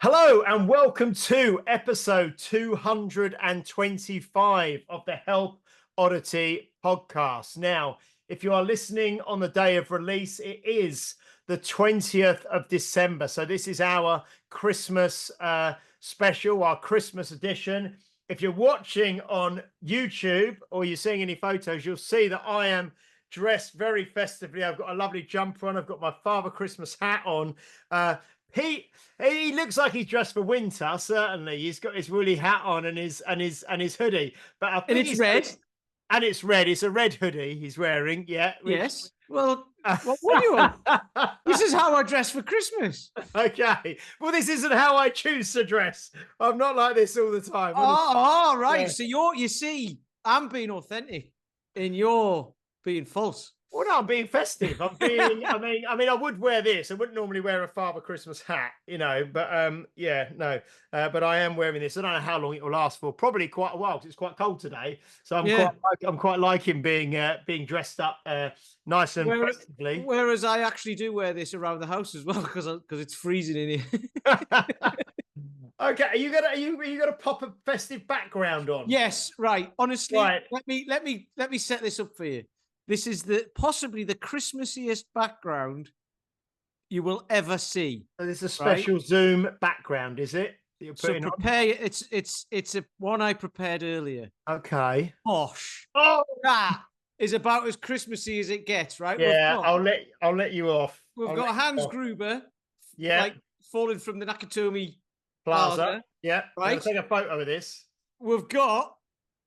Hello and welcome to episode 225 of the Health Oddity podcast. Now, if you are listening on the day of release, it is the 20th of December. So this is our Christmas special, our Christmas edition. If you're watching on YouTube or you're seeing any photos, you'll see that I am dressed very festively. I've got a lovely jumper on. I've got my Father Christmas hat on. He looks like he's dressed for winter. Certainly, he's got his woolly hat on and his hoodie. But I think it's red, and it's red. It's a red hoodie he's wearing. Yeah. yes. Well, what do you want? This is how I dress for Christmas. Okay. Well, this isn't how I choose to dress. I'm not like this all the time. Oh, right. Yeah. So you see, I'm being authentic, and you're being false. Well, no, I'm being festive. I'm being. I mean, I would wear this. I wouldn't normally wear a Father Christmas hat, But yeah, no. But I am wearing this. I don't know how long it will last for. Probably quite a while because it's quite cold today. So I'm quite liking being dressed up nice and festively. Whereas I actually do wear this around the house as well because it's freezing in here. Okay, are you gonna pop a festive background on? Yes, right. Honestly, right. let me set this up for you. This is possibly the Christmassiest background you will ever see. So this is a special Zoom background, is it? So prepare. It's a one I prepared earlier. Okay. Gosh. Oh, that is about as Christmassy as it gets, right? Yeah, I'll let you off. We've got Hans Gruber. Yeah. Like falling from the Nakatomi Plaza. Yeah. Right. I'll take a photo of this. We've got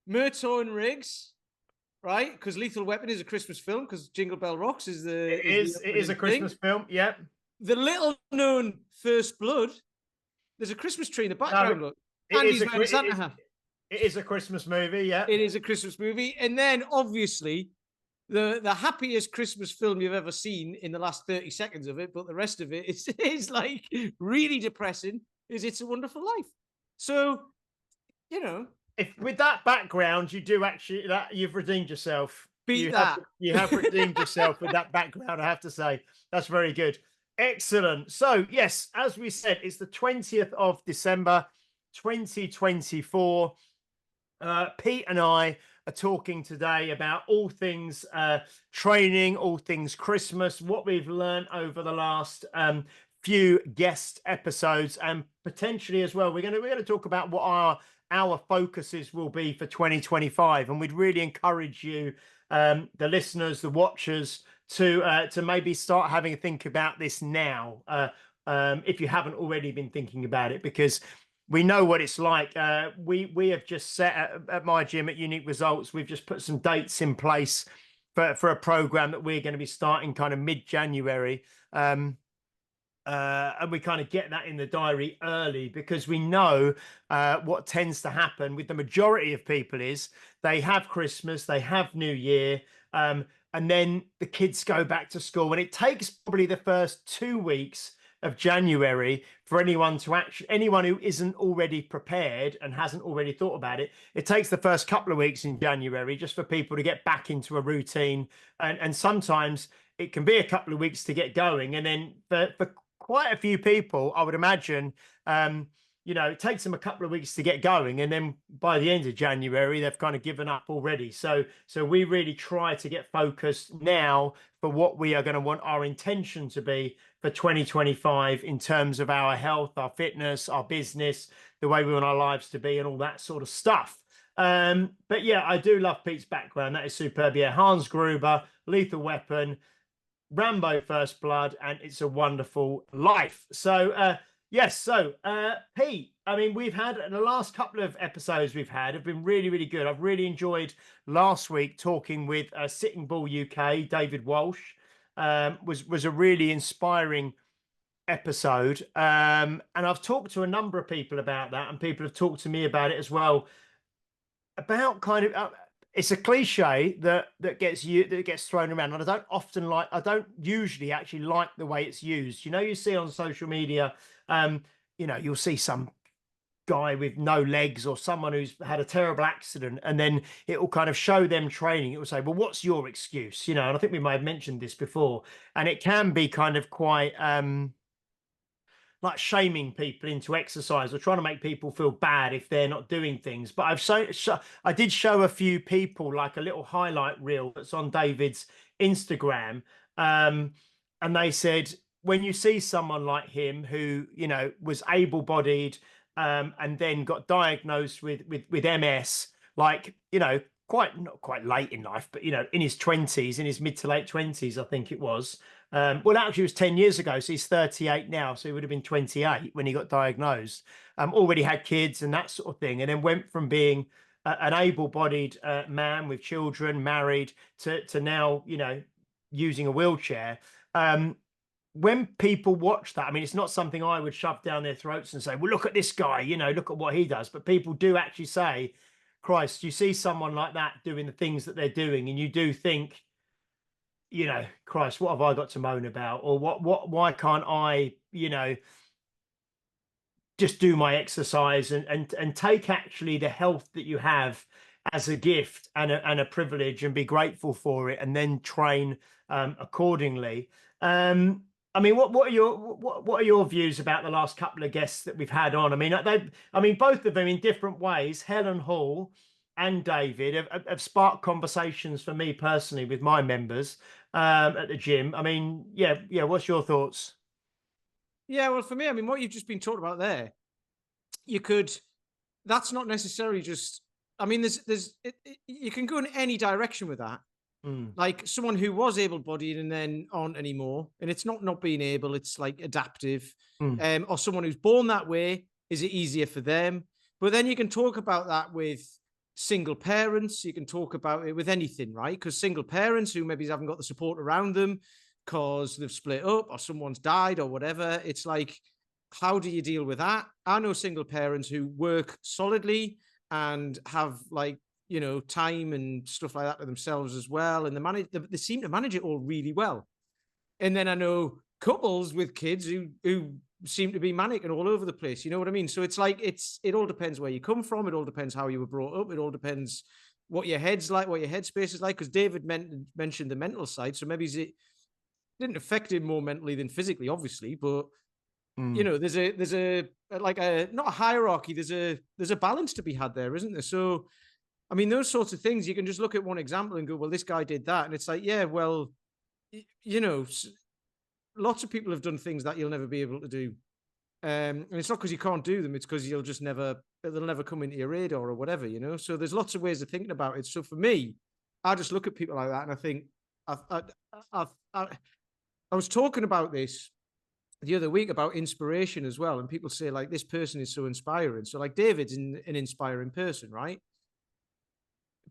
Murtaugh and Riggs. Right, because Lethal Weapon is a Christmas film. Because Jingle Bell Rocks is the it is a Christmas film. Yep. The little known First Blood. There's a Christmas tree in the background. No, look, Andy's wearing a Santa hat. It is a Christmas movie. Yeah, it is a Christmas movie. And then obviously the happiest Christmas film you've ever seen in the last 30 seconds of it, but the rest of it is like really depressing. Is It's a Wonderful Life. So if with that background you do actually that you've redeemed yourself. You have redeemed yourself with that background. I have to say that's very good. Excellent. So yes, as we said, it's the 20th of December 2024. Pete and I are talking today about all things training, all things Christmas, what we've learned over the last few guest episodes, and potentially as well we're going to talk about what our focuses will be for 2025, and we'd really encourage you, the listeners, the watchers, to maybe start having a think about this now, if you haven't already been thinking about it, because we know what it's like. We have just set at my gym at Unique Results, we've just put some dates in place for a program that we're going to be starting kind of mid-January. And we kind of get that in the diary early because we know what tends to happen with the majority of people is they have Christmas, they have New Year, and then the kids go back to school. And it takes probably the first 2 weeks of January for anyone who isn't already prepared and hasn't already thought about it. It takes the first couple of weeks in January just for people to get back into a routine. And sometimes it can be a couple of weeks to get going. And then for quite a few people, I would imagine, it takes them a couple of weeks to get going, and then by the end of January, they've kind of given up already. So we really try to get focused now for what we are going to want our intention to be for 2025 in terms of our health, our fitness, our business, the way we want our lives to be, and all that sort of stuff. But yeah, I do love Pete's background. That is superb. Yeah, Hans Gruber, Lethal Weapon, Rambo First Blood, and It's a Wonderful Life. So yes, so Pete, I mean, we've had the last couple of episodes have been really, really good. I've really enjoyed last week talking with Sitting Bull UK, David Walsh. Was a really inspiring episode. And I've talked to a number of people about that, and people have talked to me about it as well, about kind of it's a cliche that gets thrown around, and I don't usually actually like the way it's used. You see on social media, you'll see some guy with no legs or someone who's had a terrible accident, and then it will kind of show them training. It will say, well, what's your excuse? And I think we may have mentioned this before, and it can be kind of quite like shaming people into exercise or trying to make people feel bad if they're not doing things. But I did show a few people like a little highlight reel that's on David's Instagram, and they said when you see someone like him who was able-bodied, and then got diagnosed with MS, like not quite late in life, but in his 20s, in his mid to late 20s, I think it was. Well, actually, it was 10 years ago. So he's 38 now. So he would have been 28 when he got diagnosed. Already had kids and that sort of thing. And then went from being an able-bodied man with children, married, to now, using a wheelchair. When people watch that, I mean, it's not something I would shove down their throats and say, well, look at this guy, look at what he does. But people do actually say, Christ, you see someone like that doing the things that they're doing, and you do think, Christ, what have I got to moan about? Or why can't I, just do my exercise and take actually the health that you have as a gift and a privilege, and be grateful for it, and then train accordingly. I mean, what are your views about the last couple of guests that we've had on? I mean, both of them in different ways, Helen Hall and David, have sparked conversations for me personally with my members at the gym. I mean, yeah. What's your thoughts? Yeah, well, for me, I mean, what you've just been talking about there, that's not necessarily just, I mean, you can go in any direction with that. Like someone who was able-bodied and then aren't anymore, and it's not being able, it's like adaptive. Or someone who's born that way, is it easier for them? But then you can talk about that with single parents. You can talk about it with anything, right? Because single parents who maybe haven't got the support around them because they've split up or someone's died or whatever, it's like, how do you deal with that? I know single parents who work solidly and have like, time and stuff like that to themselves as well. And they seem to manage it all really well. And then I know couples with kids who seem to be manic and all over the place. You know what I mean? So it's like, it all depends where you come from. It all depends how you were brought up. It all depends what your head's like, what your headspace is like. Because David mentioned the mental side. So maybe it didn't affect him more mentally than physically, obviously, but there's a like a, not a hierarchy. There's a balance to be had there, isn't there? So, I mean, those sorts of things, you can just look at one example and go, well, this guy did that. And it's like, yeah, well, lots of people have done things that you'll never be able to do. And it's not because you can't do them. It's because they'll never come into your radar or whatever, So there's lots of ways of thinking about it. So for me, I just look at people like that and I think, I was talking about this the other week about inspiration as well. And people say like, this person is so inspiring. So like David's an inspiring person, right?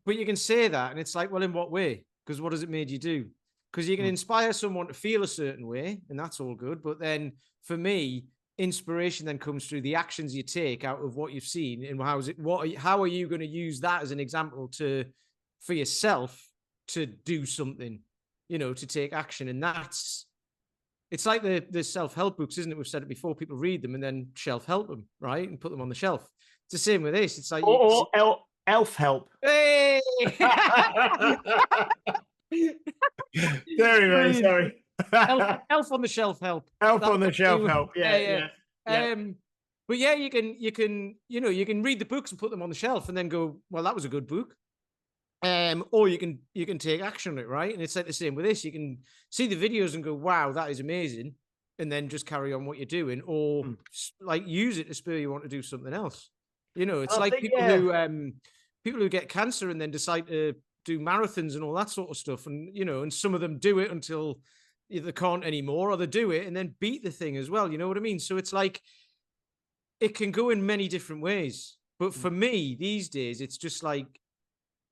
But you can say that and it's like, well, in what way? Because what has it made you do? Because you can inspire someone to feel a certain way and that's all good. But then for me, inspiration then comes through the actions you take out of what you've seen. And how are you going to use that as an example for yourself to do something, to take action? And it's like the self-help books, isn't it? We've said it before. People read them and then shelf-help them, right? And put them on the shelf. It's the same with this. It's like... Elf help. Hey! Very sorry. Elf on the shelf help. Elf on the shelf help. Yeah. But yeah, you can read the books and put them on the shelf and then go, well, that was a good book. Or you can take action on it, right? And it's like the same with this. You can see the videos and go, wow, that is amazing, and then just carry on what you're doing, or like use it to spur you on to do something else. It's like people who get cancer and then decide to do marathons and all that sort of stuff, and and some of them do it until they can't anymore, or they do it and then beat the thing as well. You know what I mean? So it's like it can go in many different ways. But for me these days, it's just like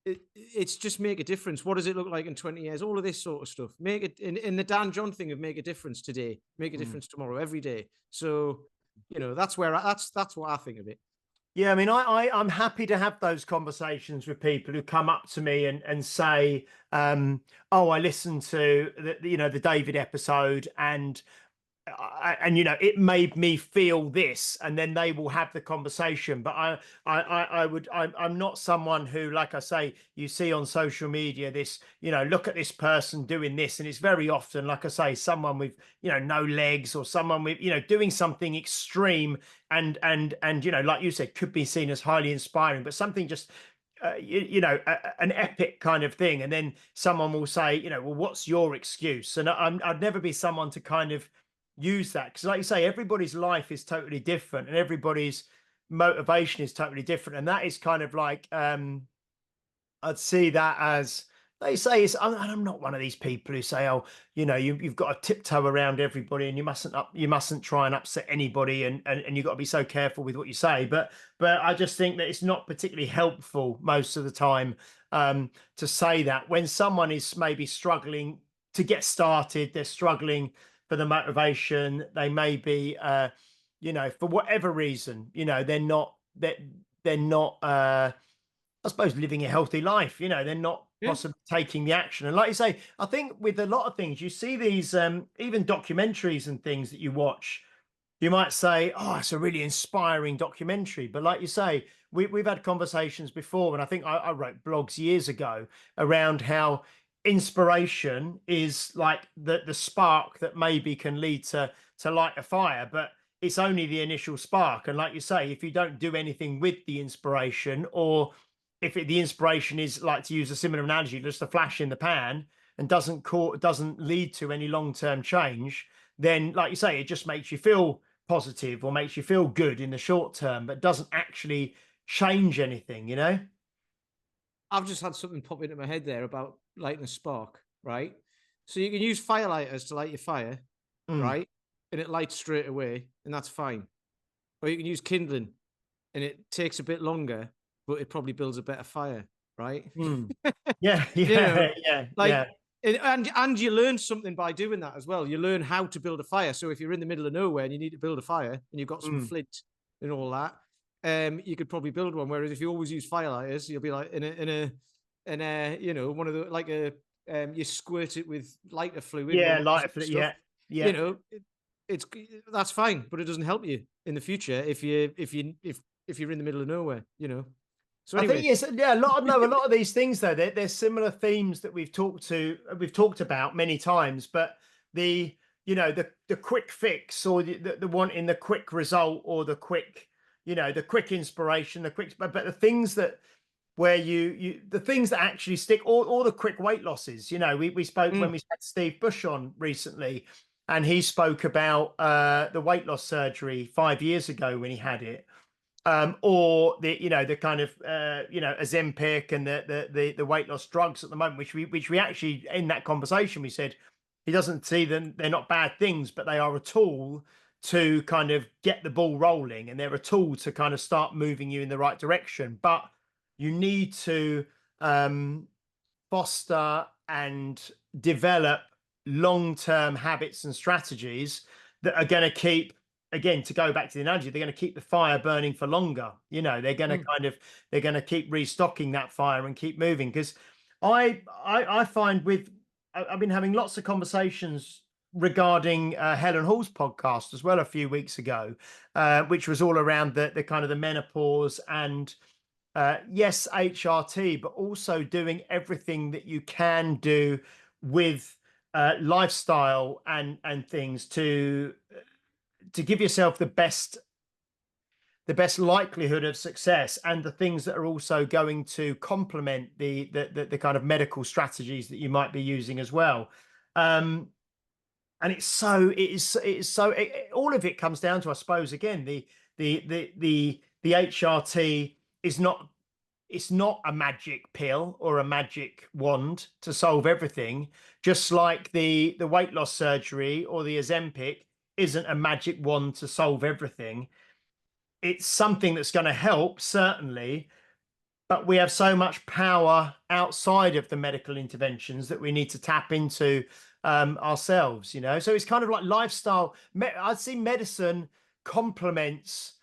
it's just make a difference. What does it look like in 20 years? All of this sort of stuff. Make it in the Dan John thing of make a difference today, make a difference tomorrow, every day. So that's where that's what I think of it. Yeah, I mean, I'm happy to have those conversations with people who come up to me and say, oh, I listened to the David episode, and and you know, it made me feel this, and then they will have the conversation. But I'm not someone who, like I say, you see on social media this, you know, look at this person doing this, and it's very often, like I say, someone with, you know, no legs, or someone with, you know, doing something extreme, and you know, like you said, could be seen as highly inspiring, but something just you know, an epic kind of thing. And then someone will say, you know, well, what's your excuse? And I'd never be someone to kind of use that, because like you say, everybody's life is totally different, and everybody's motivation is totally different. And that is kind of like, I'd see that as, they say, it's, and I'm not one of these people who say, oh, you know, you've got to tiptoe around everybody, and you mustn't try and upset anybody, and you've got to be so careful with what you say. But I just think that it's not particularly helpful most of the time, to say that when someone is maybe struggling to get started, they're struggling for the motivation, they may be, you know, for whatever reason, you know, they're not I suppose, living a healthy life. You know, they're not Yeah. possibly taking the action. And like you say, I think with a lot of things, you see these, even documentaries and things that you watch, you might say, oh, it's a really inspiring documentary. But like you say, we've had conversations before, and I think I wrote blogs years ago around how inspiration is like the spark that maybe can lead to light a fire, but it's only the initial spark. And like you say, if you don't do anything with the inspiration, or if the inspiration is, like, to use a similar analogy, just a flash in the pan, and doesn't lead to any long-term change, then like you say, it just makes you feel positive or makes you feel good in the short term, but doesn't actually change anything, you know? I've just had something pop into my head there about lighting a spark, right? So you can use firelighters to light your fire, Mm, right? And it lights straight away, and that's fine. Or you can use kindling, and it takes a bit longer, but it probably builds a better fire, right? mm. Yeah, You know, yeah, yeah, like, yeah. and you learn something by doing that as well. You learn how to build a fire. So if you're in the middle of nowhere and you need to build a fire, and you've got some Mm. flint and all that, you could probably build one. Whereas if you always use firelighters, you'll be like in a you know, one of the, like a, you squirt it with lighter fluid, Yeah, molasses light and for stuff. yeah, You yeah. know, it's that's fine, but it doesn't help you in the future if you're in the middle of nowhere. You know. So I think anyway, yes, yeah, a lot of these things though, they're similar themes that we've talked about many times, but the, you know, the quick fix, or the wanting the quick result, or the quick, you know, the quick inspiration, the quick, but the things that, where the things that actually stick, or the quick weight losses. You know, we spoke when mm, we had Steve Bush on recently, and he spoke about the weight loss surgery 5 years ago when he had it, or the, you know, the kind of, you know, Ozempic and the weight loss drugs at the moment, which we actually, in that conversation, we said he doesn't see them, they're not bad things, but they are a tool to kind of get the ball rolling, and they're a tool to kind of start moving you in the right direction. But you need to, um, foster and develop long-term habits and strategies that are going to keep, again, to go back to the analogy, they're going to keep the fire burning for longer. You know, they're going to mm. kind of, they're going to keep restocking that fire and keep moving. Because I find with, I've been having lots of conversations regarding Helen Hall's podcast as well a few weeks ago, which was all around the kind of the menopause, and yes, HRT, but also doing everything that you can do with lifestyle and things to give yourself the best likelihood of success, and the things that are also going to complement the kind of medical strategies that you might be using as well. And all of it comes down to, I suppose, again, the HRT is not, it's not a magic pill or a magic wand to solve everything, just like the weight loss surgery or the Ozempic isn't a magic wand to solve everything. It's something that's going to help, certainly, but we have so much power outside of the medical interventions that we need to tap into, ourselves, you know. So it's kind of like lifestyle. I'd say medicine complements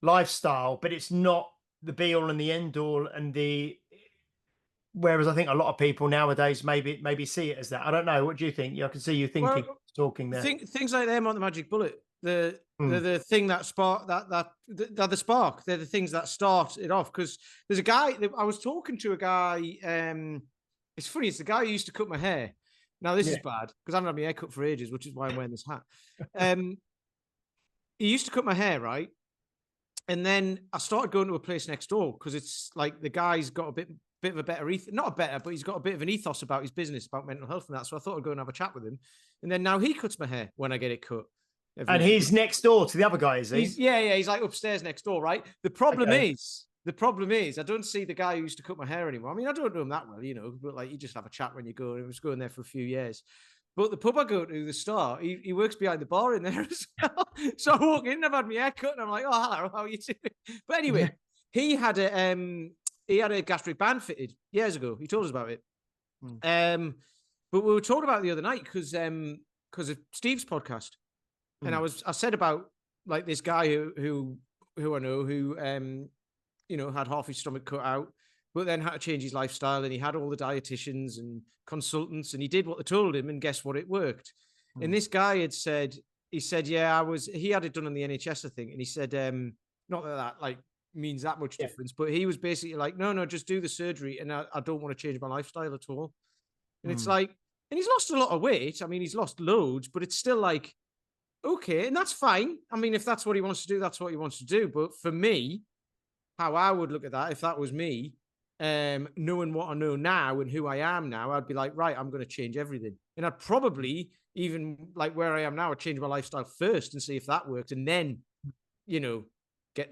lifestyle, but it's not the be all and the end all, and whereas I think a lot of people nowadays maybe see it as that. I don't know. What do you think? I can see you thinking, Well, talking there. things like them on the magic bullet. They're Mm. the thing that spark they're the spark. They're the things that start it off. Because there's a guy I was talking to a guy. It's funny. It's the guy who used to cut my hair. Now this is Yeah. bad because I haven't had my hair cut for ages, which is why I'm wearing this hat. He used to cut my hair, right? And then I started going to a place next door because it's like the guy's got a bit of a better not a better, but he's got a bit of an ethos about his business, about mental health and that. So I thought I'd go and have a chat with him. And then now he cuts my hair when I get it cut. And he's next door to the other guy, is he? He's like upstairs next door, right? The problem Okay. is I don't see the guy who used to cut my hair anymore. I mean, I don't know him that well, but like you just have a chat when you go. And I was going there for a few years. But the pub I go to, the Star, he works behind the bar in there as well. So I walk in, I've had my hair cut, and I'm like, oh, hello, how are you doing? But anyway, he had a gastric band fitted years ago. He told us about it. But we were talking about it the other night because of Steve's podcast. And I said about like this guy who I know who had half his stomach cut out, but then had to change his lifestyle, and he had all the dietitians and consultants, and he did what they told him, and guess what? It worked. And this guy had said, he had it done on the NHS, I think, and he said, not that like means that much difference, but he was basically like, no, just do the surgery, and I don't want to change my lifestyle at all. And it's like, and he's lost a lot of weight. I mean, he's lost loads, but it's still like, okay, and that's fine. I mean, if that's what he wants to do, that's what he wants to do. But for me, how I would look at that, if that was me, knowing what I know now and who I am now, I'd be like, right, I'm going to change everything. And I'd probably, even like where I am now, I'd change my lifestyle first and see if that worked. And then, get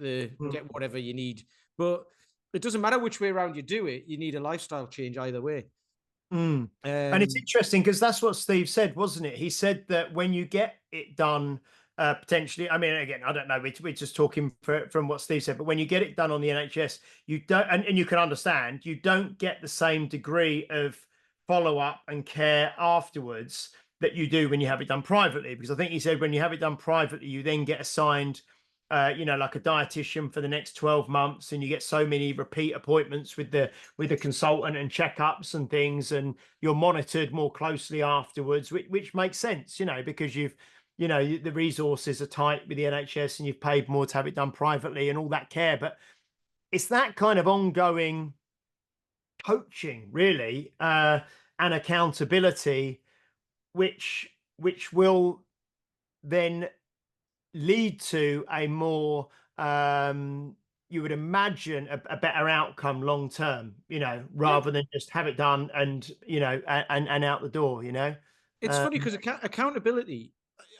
whatever you need. But it doesn't matter which way around you do it. You need a lifestyle change either way. And it's interesting because that's what Steve said, wasn't it? He said that when you get it done, potentially, I mean, again, I don't know, we're just talking from what Steve said, but when you get it done on the NHS, you don't, and you can understand, you don't get the same degree of follow-up and care afterwards that you do when you have it done privately. Because I think he said when you have it done privately, you then get assigned like a dietitian for the next 12 months, and you get so many repeat appointments with the consultant and checkups and things, and you're monitored more closely afterwards, which makes sense, because the resources are tight with the NHS, and you've paid more to have it done privately and all that care. But it's that kind of ongoing coaching, really, and accountability, which will then lead to a more you would imagine a better outcome long term, rather than just have it done and and out the door. It's funny because accountability,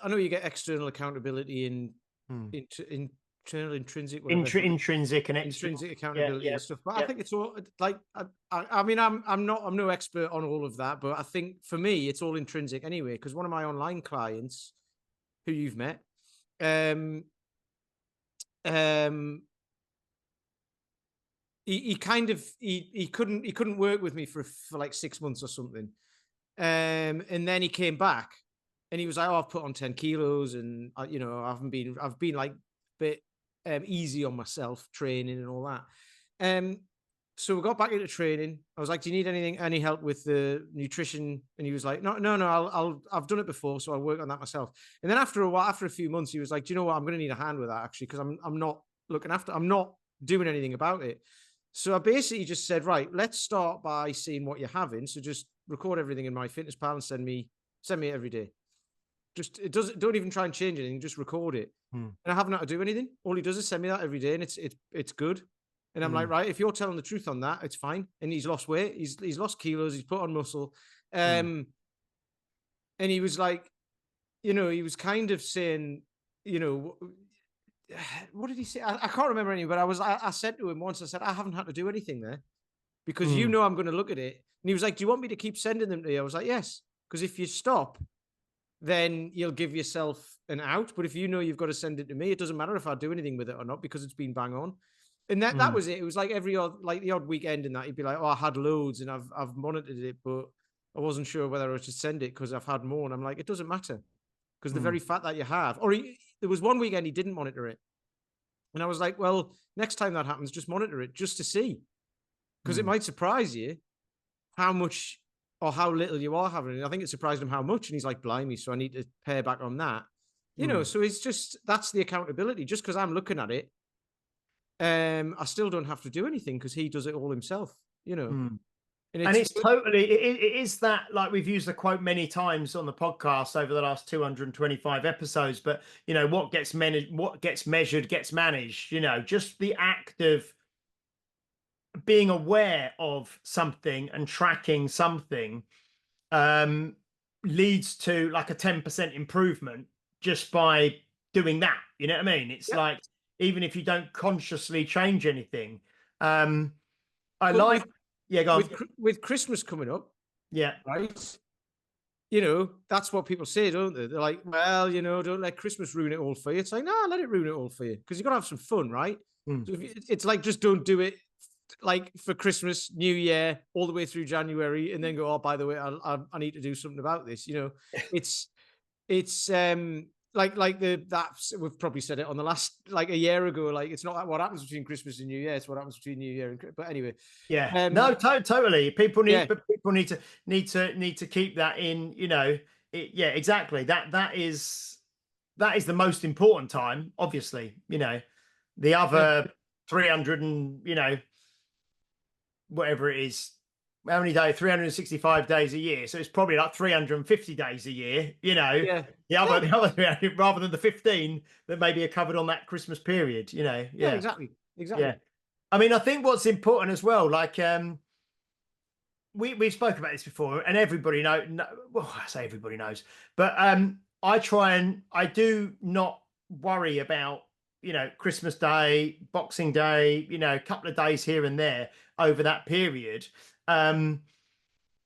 I know you get external accountability in internal, intrinsic, whatever. Intrinsic and intrinsic accountability and stuff. But I think it's all like, I mean, I'm no expert on all of that, but I think for me, it's all intrinsic anyway. Because one of my online clients, who you've met, he couldn't work with me for like 6 months or something, and then he came back, and he was like, "Oh, I've put on 10 kilos, and I've been like a bit easy on myself, training and all that." So we got back into training. I was like, "Do you need any help with the nutrition?" And he was like, "No, I've done it before, so I'll work on that myself." And then after a few months, he was like, "Do you know what? I'm going to need a hand with that actually, because I'm not I'm not doing anything about it." So I basically just said, "Right, let's start by seeing what you're having. So just record everything in MyFitnessPal and send me it every day. Don't even try and change anything, just record it." And I haven't had to do anything. All he does is send me that every day, and it's good. And I'm like, right, if you're telling the truth on that, it's fine. And he's lost weight, he's lost kilos, he's put on muscle. And he was like, he was kind of saying, what did he say? I can't remember anything, but I said to him once, I said, "I haven't had to do anything there because I'm going to look at it." And he was like, "Do you want me to keep sending them to you?" I was like, "Yes, because if you stop, then you'll give yourself an out. But if you've got to send it to me, it doesn't matter if I do anything with it or not, because it's been bang on." And that was it. It was like the odd weekend in that he'd be like, "Oh, I had loads and I've monitored it, but I wasn't sure whether I should send it because I've had more." And I'm like, it doesn't matter, because the very fact that you have, there was one weekend he didn't monitor it. And I was like, well, next time that happens, just monitor it just to see, because it might surprise you. how much or how little you are having. And I think it surprised him how much. And he's like, blimey, so I need to pare back on that. You know, Mm, so it's just that's the accountability. Just because I'm looking at it, I still don't have to do anything because he does it all himself, you know. mm. And And it's it's totally, it is that, like we've used the quote many times on the podcast over the last 225 episodes, but you know, what gets managed, what gets measured gets managed, you know, just the act of being aware of something and tracking something um, leads to like a 10% improvement just by doing that. You know what I mean? It's yep. like, even if you don't consciously change anything. I But like, yeah, go on. with Christmas coming up, Yeah. right? You know, that's what people say, don't they? They're like, well, you know, don't let Christmas ruin it all for you. It's like, no, let it ruin it all for you because you got to have some fun, right? Mm. So it's like just don't do it like for Christmas, New Year, all the way through January, and then go, oh, by the way, I need to do something about this. You know, it's it's like that's we've probably said it on the last like a year ago. Like it's not what happens between Christmas and New Year; it's what happens between New Year and. But anyway, Yeah, no, totally. People yeah, need, but people need to keep that in. You know, yeah, exactly. That is the most important time. Obviously, you know, the yeah, other 300 and you know whatever it is, how many days? 365 days a year. So it's probably like 350 days a year. You know, yeah, the other 300, rather than the 15 that maybe are covered on that Christmas period. You know, yeah, yeah, exactly, yeah. exactly. I mean, I think what's important as well, like we've spoken about this before, and everybody well, I say everybody knows, but I do not worry about, you know, Christmas Day, Boxing Day, you know, a couple of days here and there over that period. Um,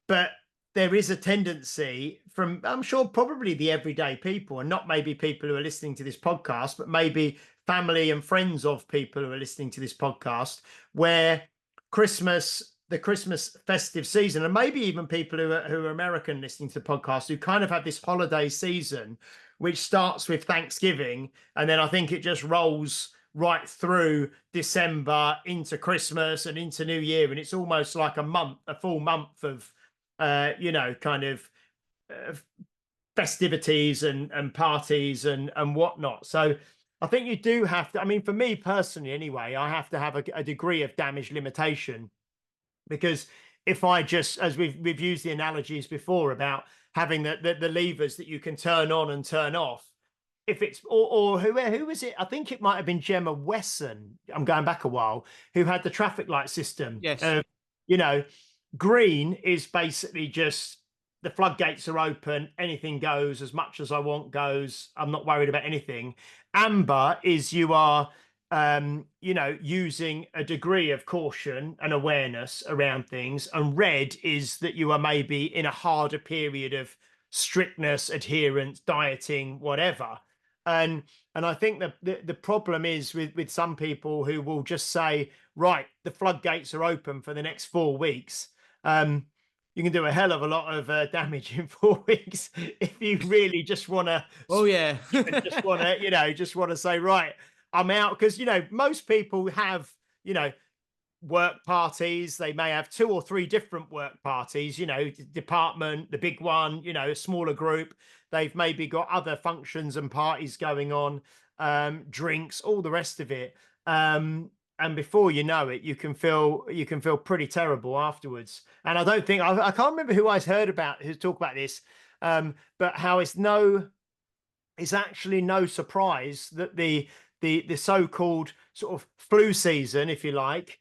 but there is a tendency from, I'm sure, probably the everyday people, and not maybe people who are listening to this podcast, but maybe family and friends of people who are listening to this podcast, where the Christmas festive season, and maybe even people who are American listening to the podcast, who kind of have this holiday season, which starts with Thanksgiving, and then I think it just rolls right through December into Christmas and into New Year, and it's almost like a full month of you know, kind of uh, festivities and parties and whatnot. So I think you do have to. I mean, for me personally, anyway, I have to have a degree of damage limitation, because if I just, as we've used the analogies before about having the levers that you can turn on and turn off. If it's or who was it? I think it might have been Gemma Wesson. I'm going back a while, who had the traffic light system. Yes, You know, green is basically just the floodgates are open, anything goes, as much as I want goes. I'm not worried about anything. Amber is you are you know, using a degree of caution and awareness around things. And red is that you are maybe in a harder period of strictness, adherence, dieting, whatever. And I think that the problem is with some people who will just say, right, the floodgates are open for the next 4 weeks. You can do a hell of a lot of damage in 4 weeks if you really just want to, oh yeah, and just want to, you know, just want to say, right, I'm out. Because, you know, most people have, you know, work parties. They may have 2 or 3 different work parties, you know, department, the big one, you know, a smaller group. They've maybe got other functions and parties going on, drinks, all the rest of it. And before you know it, you can feel pretty terrible afterwards. And I don't think I can't remember who I heard about who talk about this, but how it's actually no surprise that the so-called sort of flu season, if you like,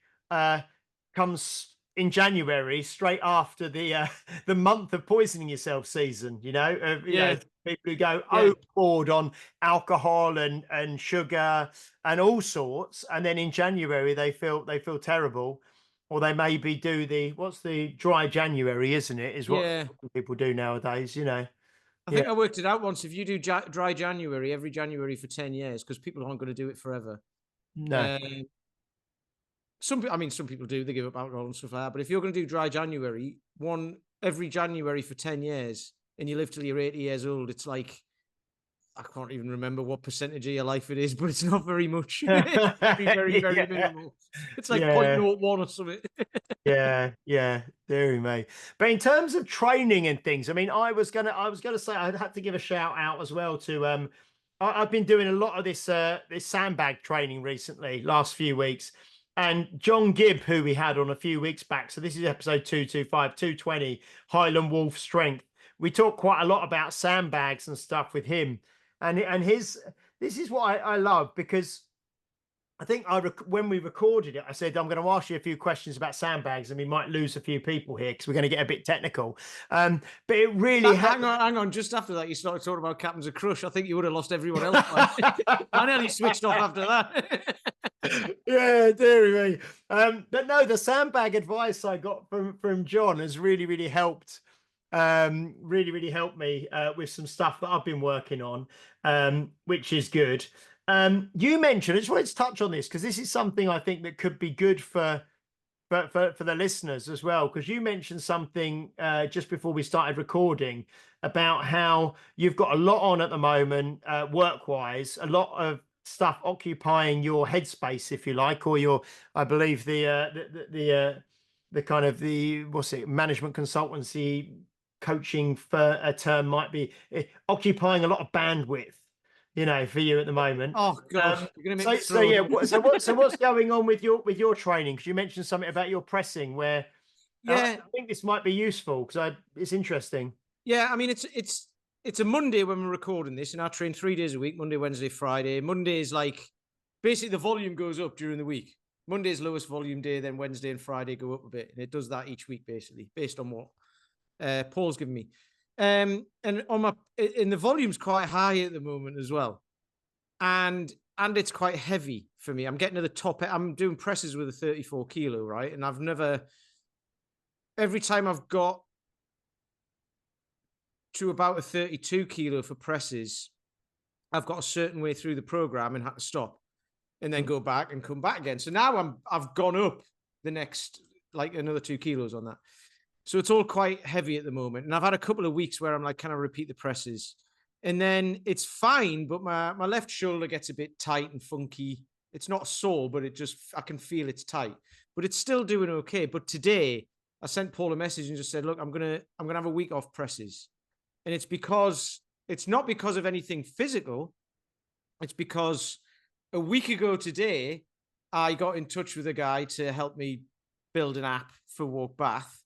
comes in January, straight after the the month of poisoning yourself season. You know, yeah, people who go yeah, overboard on alcohol and sugar and all sorts, and then in January they feel terrible, or they maybe do the what's the dry January, isn't it? Is what yeah. people do nowadays. You know, I yeah, think I worked it out once. If you do dry January every January for 10 years, because people aren't going to do it forever. no. Um, I mean, some people do. They give up alcohol and stuff like that. But if you're going to do dry January, one every January for 10 years, and you live till you're 80 years old, it's like I can't even remember what percentage of your life it is, but it's not very much. It's very, very, very Yeah, minimal. It's like yeah. 0.01 or something. Yeah, yeah, dearie me. But in terms of training and things, I mean, I was gonna say I'd have to give a shout out as well to I've been doing a lot of this sandbag training recently, last few weeks. And John Gibb, who we had on a few weeks back, so this is episode 225, 220, Highland Wolf Strength. We talked quite a lot about sandbags and stuff with him. And his this is what I love, because I think when we recorded it, I said, I'm going to ask you a few questions about sandbags, and we might lose a few people here because we're going to get a bit technical. But it really Hang on, hang on. Just after that, you started talking about Captains of Crush. I think you would have lost everyone else. I nearly switched off after that. Yeah, dearie me. But no, the sandbag advice I got from John has really, really helped. Really helped me with some stuff that I've been working on, which is good. You mentioned, I just wanted to touch on this because this is something I think that could be good for the listeners as well, because you mentioned something just before we started recording about how you've got a lot on at the moment, work-wise, a lot of stuff occupying your headspace, if you like, or your, I believe the kind of the, what's it, management consultancy coaching for a term might be occupying a lot of bandwidth, for you at the moment. Oh God, Um, you're gonna make so me so throw yeah, up. what's going on with your training? Because you mentioned something about your pressing, where I Yeah, think this might be useful because it's interesting. yeah. I mean, it's a Monday when we're recording this, and I train 3 days a week: Monday, Wednesday, Friday. Monday is like basically the volume goes up during the week. Monday is lowest volume day, then Wednesday and Friday go up a bit, and it does that each week basically based on what Paul's given me. And the volume's quite high at the moment as well, and it's quite heavy for me. I'm getting to the top. I'm doing presses with a 34 kilo, right? And I've never. Every time I've got to about a 32 kilo for presses, I've got a certain way through the program and had to stop and then go back and come back again. So now I've gone up the next, like, another 2 kilos on that. So it's all quite heavy at the moment. And I've had a couple of weeks where I'm like, kind of repeat the presses. And then it's fine, but my left shoulder gets a bit tight and funky. It's not sore, but I can feel it's tight. But it's still doing okay. But today I sent Paul a message and just said, look, I'm gonna have a week off presses. And it's not because of anything physical. It's because a week ago today, I got in touch with a guy to help me build an app for Walk Bath.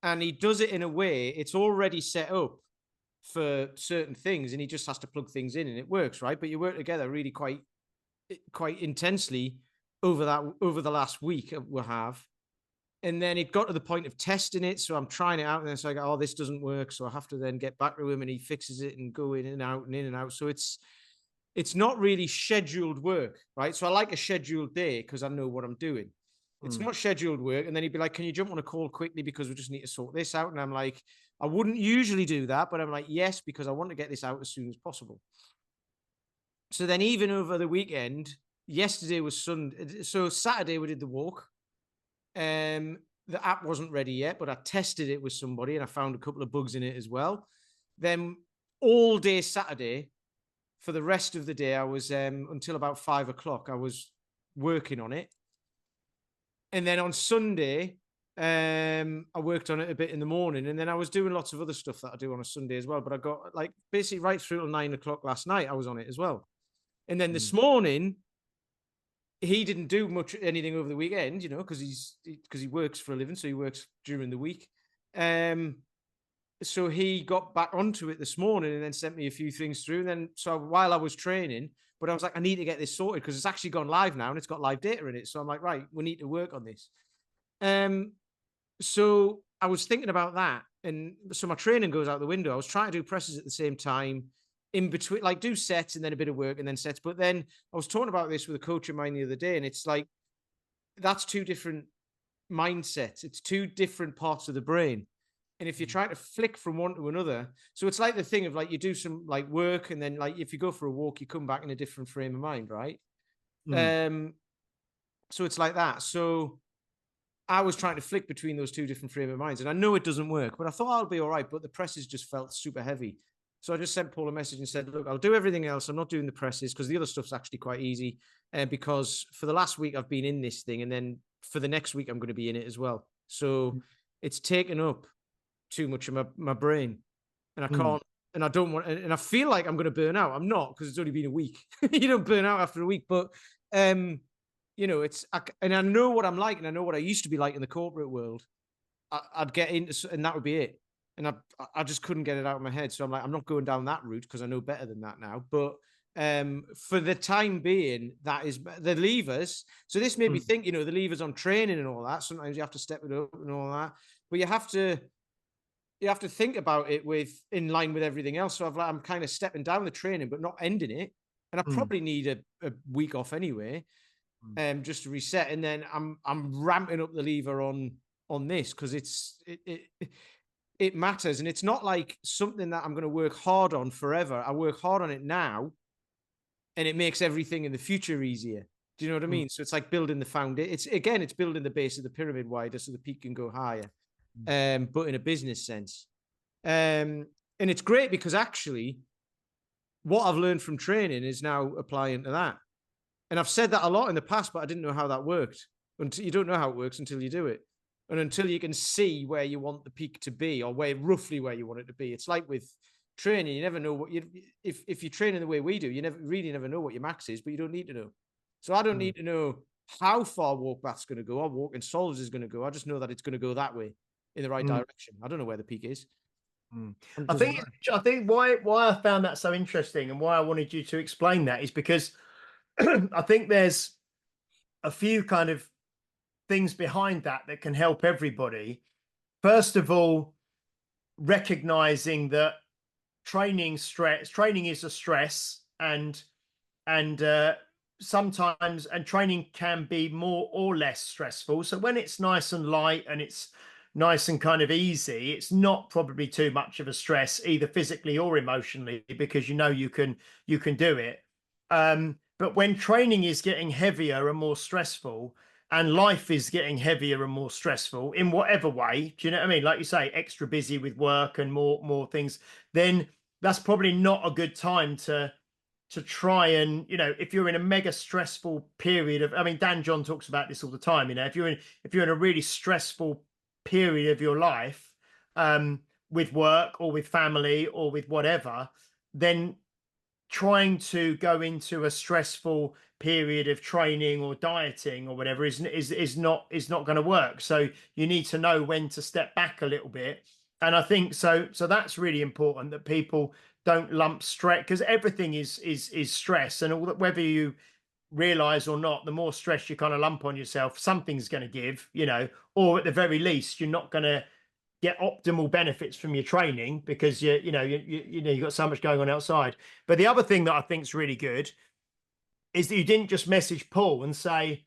And he does it in a way, it's already set up for certain things, and he just has to plug things in and it works, right? But you work together really quite intensely over the last week we'll have. And then it got to the point of testing it. So I'm trying it out, and then so I go, oh, this doesn't work. So I have to then get back to him and he fixes it and go in and out and in and out. So it's not really scheduled work, right? So I like a scheduled day because I know what I'm doing. It's not scheduled work. And then he'd be like, can you jump on a call quickly because we just need to sort this out? And I'm like, I wouldn't usually do that, but I'm like, yes, because I want to get this out as soon as possible. So then even over the weekend, yesterday was Sunday. So Saturday we did the walk. The app wasn't ready yet, but I tested it with somebody and I found a couple of bugs in it as well. Then all day Saturday, for the rest of the day, I was until about 5 o'clock, I was working on it. And then on Sunday, I worked on it a bit in the morning, and then I was doing lots of other stuff that I do on a Sunday as well. But I got like basically right through till 9 o'clock last night, I was on it as well. And then this morning, he didn't do anything over the weekend, because he works for a living, so he works during the week. So he got back onto it this morning and then sent me a few things through. And then so while I was training, but I was like, I need to get this sorted because it's actually gone live now and it's got live data in it. So I'm like, right, we need to work on this. So I was thinking about that. And so my training goes out the window. I was trying to do presses at the same time, in between, like do sets and then a bit of work and then sets. But then I was talking about this with a coach of mine the other day, and it's like, that's two different mindsets. It's two different parts of the brain. And if you're trying to flick from one to another, so it's like the thing of like, you do some like work and then like, if you go for a walk, you come back in a different frame of mind, right? So it's like that. So I was trying to flick between those two different frame of minds, and I know it doesn't work, but I thought I'll be all right. But the presses just felt super heavy. So I just sent Paul a message and said, look, I'll do everything else. I'm not doing the presses because the other stuff's actually quite easy. And because for the last week I've been in this thing, and then for the next week I'm going to be in it as well. So it's taken up too much of my brain, and I can't, and I don't want, and I feel like I'm going to burn out. I'm not, because it's only been a week. You don't burn out after a week, but you know, and I know what I'm like, and I know what I used to be like in the corporate world. I'd get into, and that would be it. And I just couldn't get it out of my head. So I'm like, I'm not going down that route because I know better than that now. But for the time being, that is the levers. So this made me think, you know, the levers on training and all that. Sometimes you have to step it up and all that, but you have to think about it in line with everything else. So I'm kind of stepping down the training, but not ending it. And I probably need a week off anyway, just to reset. And then I'm ramping up the lever on this because it matters. And it's not like something that I'm going to work hard on forever. I work hard on it now, and it makes everything in the future easier. Do you know what I mean? So it's like building the foundation. It's building the base of the pyramid wider so the peak can go higher. But in a business sense. And it's great because actually what I've learned from training is now applying to that. And I've said that a lot in the past, but I didn't know how that worked. Until you don't know how it works until you do it. And until you can see where you want the peak to be, or roughly where you want it to be. It's like with training, you never know what if you're training the way we do, you never know what your max is, but you don't need to know. So I don't need to know how far walk bath's going to go or walking solves is going to go. I just know that it's going to go that way in the right direction. I don't know where the peak is. I think why I found that so interesting and why I wanted you to explain that is because I think there's a few kind of things behind that can help everybody. First of all, recognizing that training is a stress, and sometimes training can be more or less stressful. So when it's nice and light and it's nice and kind of easy, it's not probably too much of a stress either physically or emotionally, because you know you can do it. But when training is getting heavier and more stressful, and life is getting heavier and more stressful in whatever way, do you know what I mean? Like you say, extra busy with work and more things, then that's probably not a good time to try and, you know, if you're in a mega stressful period of, I mean, Dan John talks about this all the time, you know, if you're in a really stressful period of your life, with work or with family or with whatever, then trying to go into a stressful period of training or dieting or whatever is not going to work. So you need to know when to step back a little bit. And I think so that's really important, that people don't lump stress, because everything is stress, and all that, whether you realize or not, the more stress you kind of lump on yourself, something's going to give, you know, or at the very least, you're not going to get optimal benefits from your training because you know you've got so much going on outside. But the other thing that I think is really good is that you didn't just message Paul and say,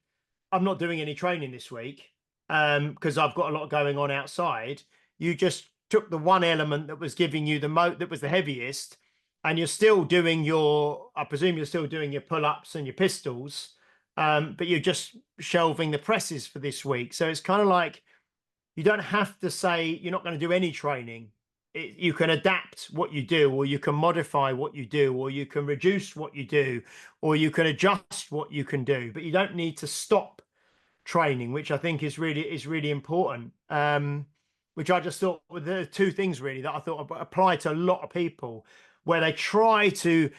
I'm not doing any training this week because I've got a lot going on outside. You just took the one element that was giving you that was the heaviest, and you're still doing I presume you're still doing your pull-ups and your pistols, but you're just shelving the presses for this week. So it's kind of like, you don't have to say you're not going to do any training. You can adapt what you do, or you can modify what you do, or you can reduce what you do, or you can adjust what you can do, but you don't need to stop training, which I think is really important. Which I just thought were the two things really that I thought apply to a lot of people, where they try to,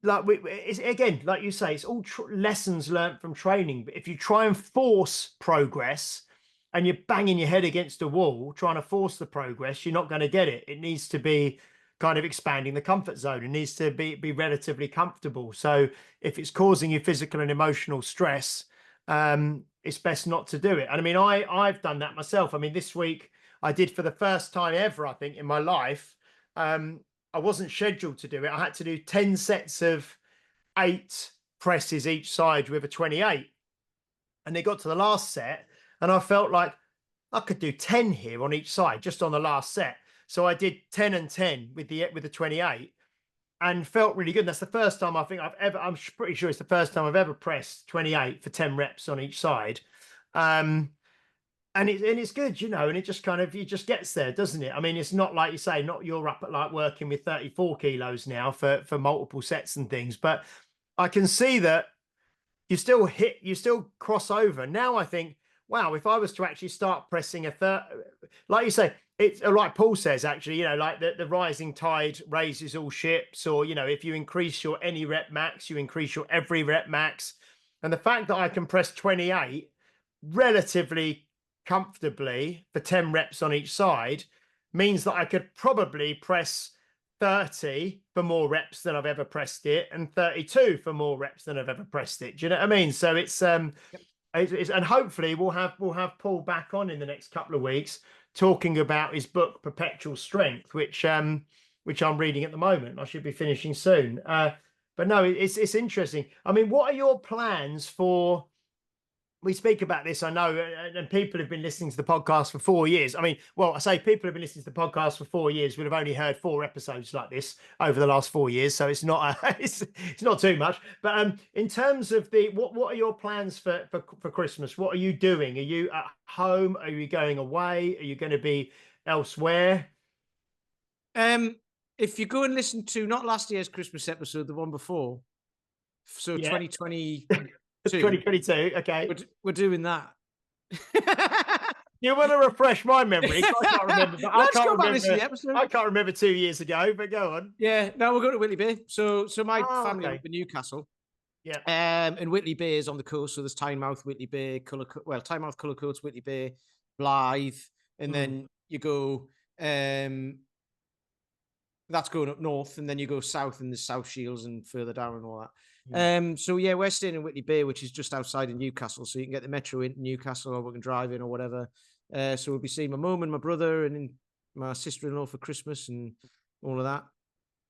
like, it's, again, like you say, it's all lessons learned from training. But if you try and force progress, and you're banging your head against a wall trying to force the progress, you're not going to get it. It needs to be kind of expanding the comfort zone. It needs to be relatively comfortable. So if it's causing you physical and emotional stress, it's best not to do it. And I mean, I've done that myself. I mean, this week I did, for the first time ever, I think, in my life, I wasn't scheduled to do it. I had to do 10 sets of 8 presses each side with a 28. And they got to the last set, and I felt like I could do 10 here on each side, just on the last set. So I did 10 and 10 with the 28, and felt really good. And that's the first time I think I'm pretty sure it's the first time I've ever pressed 28 for 10 reps on each side. and it's good, and it just kind of you just gets there, doesn't it? I mean, it's not like you say, not you're up at like working with 34 kilos now for multiple sets and things, but I can see that you still cross over. Now I think, wow, if I was to actually start pressing a third, like you say, it's like Paul says, actually, like the rising tide raises all ships, or, if you increase your any rep max, you increase your every rep max. And the fact that I can press 28 relatively comfortably for 10 reps on each side means that I could probably press 30 for more reps than I've ever pressed it, and 32 for more reps than I've ever pressed it. Do you know what I mean? So and hopefully we'll have Paul back on in the next couple of weeks talking about his book Perpetual Strength, which I'm reading at the moment. I should be finishing soon. But no, it's interesting. I mean, what are your plans for? We speak about this, I know, and people have been listening to the podcast for 4 years. I mean, well, I say people have been listening to the podcast for 4 years. We'll have only heard 4 episodes like this over the last 4 years, so it's not it's not too much. But in terms of what are your plans for Christmas? What are you doing? Are you at home? Are you going away? Are you going to be elsewhere? If you go and listen to not last year's Christmas episode, the one before, so Yeah, 2022, 2022. Okay, we're doing that. you want to refresh my memory? I can't remember. But Let's go back listen to the episode. I can't remember 2 years ago. But go on. Yeah, no, we're going to Whitley Bay. So my family Okay. live in Newcastle. Yeah. And Whitley Bay is on the coast, so there's Tynemouth, Whitley Bay, Tynemouth, Cullercoats, Whitley Bay, Blythe, and then you go. That's going up north, and then you go south, and there's South Shields and further down and all that. So yeah, we're staying in Whitley Bay, which is just outside of Newcastle, so you can get the metro into Newcastle, or we can drive in or whatever. So we'll be seeing my mum and my brother and my sister-in-law for Christmas and all of that.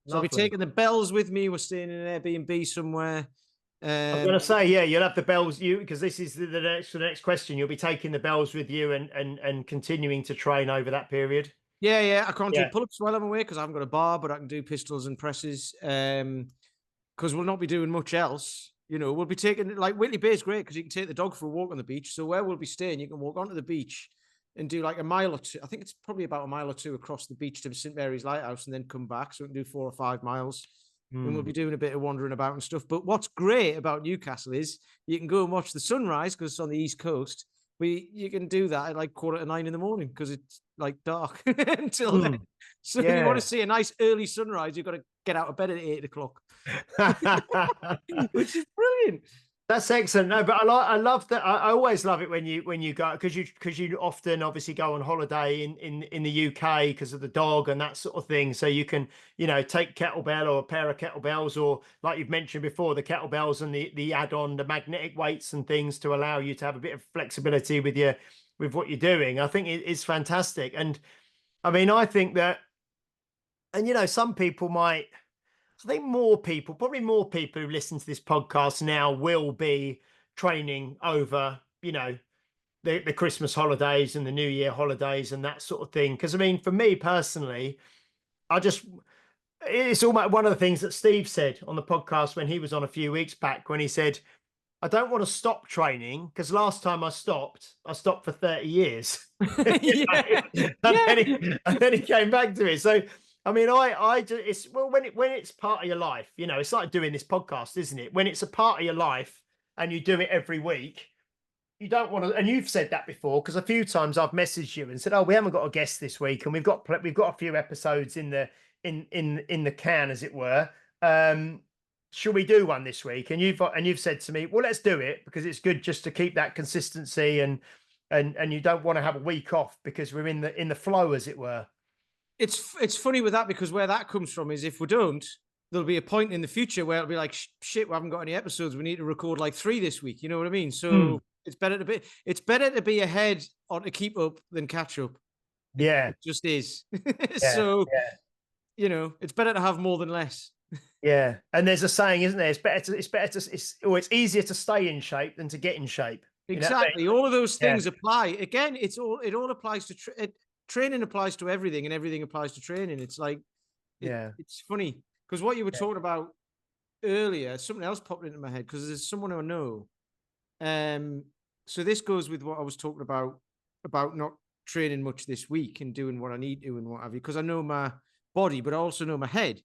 So I'll be taking the bells with me. We're staying in an Airbnb somewhere. I'm going to say, yeah, you'll have the bells, because this is the next question. You'll be taking the bells with you and continuing to train over that period. Yeah. I can't do pull-ups while I'm away because I haven't got a bar, but I can do pistols and presses. Because we'll not be doing much else. We'll be taking, like, Whitley Bay is great because you can take the dog for a walk on the beach. So where we'll be staying, you can walk onto the beach and do like a mile or two. I think it's probably about a mile or two across the beach to St. Mary's Lighthouse and then come back. So we can do 4 or 5 miles. And we'll be doing a bit of wandering about and stuff. But what's great about Newcastle is you can go and watch the sunrise because it's on the East Coast. You can do that at like 8:45 in the morning because it's like dark until then. So if you want to see a nice early sunrise, you've got to get out of bed at 8 o'clock, which is brilliant. That's excellent. No, but I love that. I always love it when you go, because you often obviously go on holiday in the UK because of the dog and that sort of thing. So you can take kettlebell or a pair of kettlebells, or like you've mentioned before, the kettlebells and the add-on the magnetic weights and things to allow you to have a bit of flexibility with what you're doing. I think it's fantastic. And I mean, I think that, and some people might. I think probably more people who listen to this podcast now will be training over, the Christmas holidays and the New Year holidays and that sort of thing. Because I mean, for me personally, it's almost one of the things that Steve said on the podcast when he was on a few weeks back, when he said, I don't want to stop training because last time I stopped for 30 years. And then he came back to it. So I mean, I just, when it's part of your life, it's like doing this podcast, isn't it? When it's a part of your life and you do it every week, you don't want to. And you've said that before, because a few times I've messaged you and said, "Oh, we haven't got a guest this week, and we've got a few episodes in the can, as it were. Should we do one this week?" And you've said to me, "Well, let's do it because it's good just to keep that consistency and you don't want to have a week off because we're in the flow, as it were." It's funny with that because where that comes from is if we don't, there'll be a point in the future where it'll be like, shit, we haven't got any episodes. We need to record like 3 this week. You know what I mean? So it's better to be ahead or to keep up than catch up. Yeah, it just is. Yeah, so it's better to have more than less. Yeah, and there's a saying, isn't there? It's easier to stay in shape than to get in shape. Exactly. All of those things apply. Again, it all applies to training applies to everything, and everything applies to training. It's like, it's funny because what you were talking about earlier, something else popped into my head because there's someone I know. So this goes with what I was talking about about not training much this week and doing what I need to and what have you, because I know my body, but I also know my head.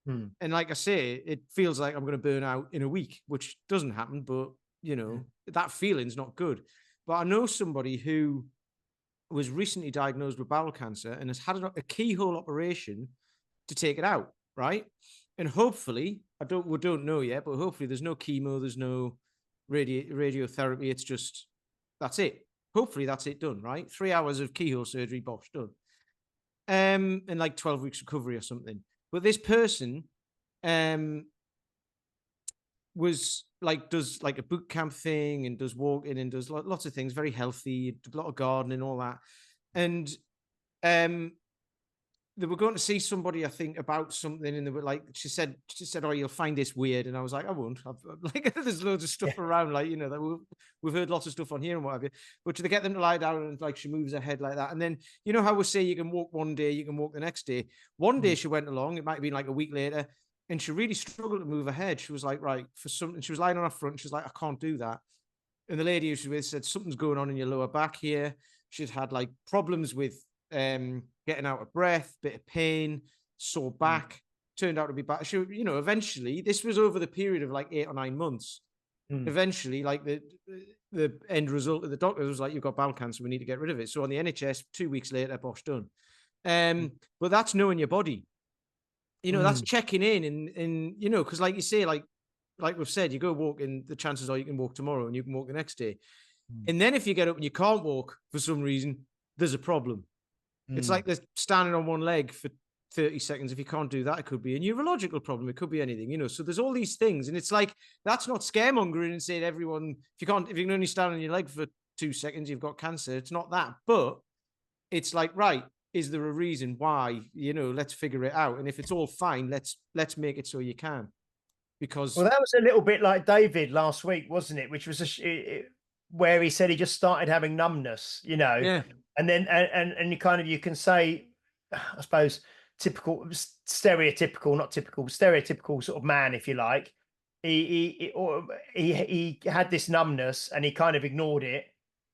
Hmm. And like I say, it feels like I'm going to burn out in a week, which doesn't happen, but that feeling's not good. But I know somebody who was recently diagnosed with bowel cancer and has had a keyhole operation to take it out, right? And hopefully, we don't know yet, but hopefully there's no chemo, there's no radiotherapy. It's just, that's it. Hopefully that's it done, right? 3 hours of keyhole surgery, bosh, done. And like 12 weeks recovery or something. But this person was like, does like a boot camp thing and does walking and does lots of things, very healthy, a lot of gardening, all that. And they were going to see somebody, I think, about something, and they were like, she said, "Oh, you'll find this weird," and I was like, "I won't." Like, there's loads of stuff around, like, that we've heard lots of stuff on here and what have you. But they get them to lie down, and like she moves her head like that, and then you know how we say you can walk one day, you can walk the next day. One day she went along, it might have been like a week later, and she really struggled to move her head. She was like, right, for something, she was lying on her front, she was like, I can't do that. And the lady who she was with said, something's going on in your lower back here. She'd had like problems with getting out of breath, bit of pain, sore back. Turned out to be bad. She, eventually, this was over the period of like 8 or 9 months. Eventually, like the end result of the doctor was like, you've got bowel cancer, we need to get rid of it. So on the NHS, 2 weeks later, bosh, done. But that's knowing your body. That's checking in and because like you say, like we've said, you go walk and the chances are you can walk tomorrow and you can walk the next day. And then if you get up and you can't walk for some reason, there's a problem. It's like they're standing on one leg for 30 seconds. If you can't do that, it could be a neurological problem. It could be anything, So there's all these things. And it's like, that's not scaremongering and saying everyone, if you can only stand on your leg for 2 seconds, you've got cancer. It's not that. But it's like, right, is there a reason why? Let's figure it out. And if it's all fine, let's make it so you can. Because that was a little bit like David last week, wasn't it? Which was where he said he just started having numbness, yeah. And then and you can say, I suppose, stereotypical sort of man, if you like. He had this numbness and he kind of ignored it,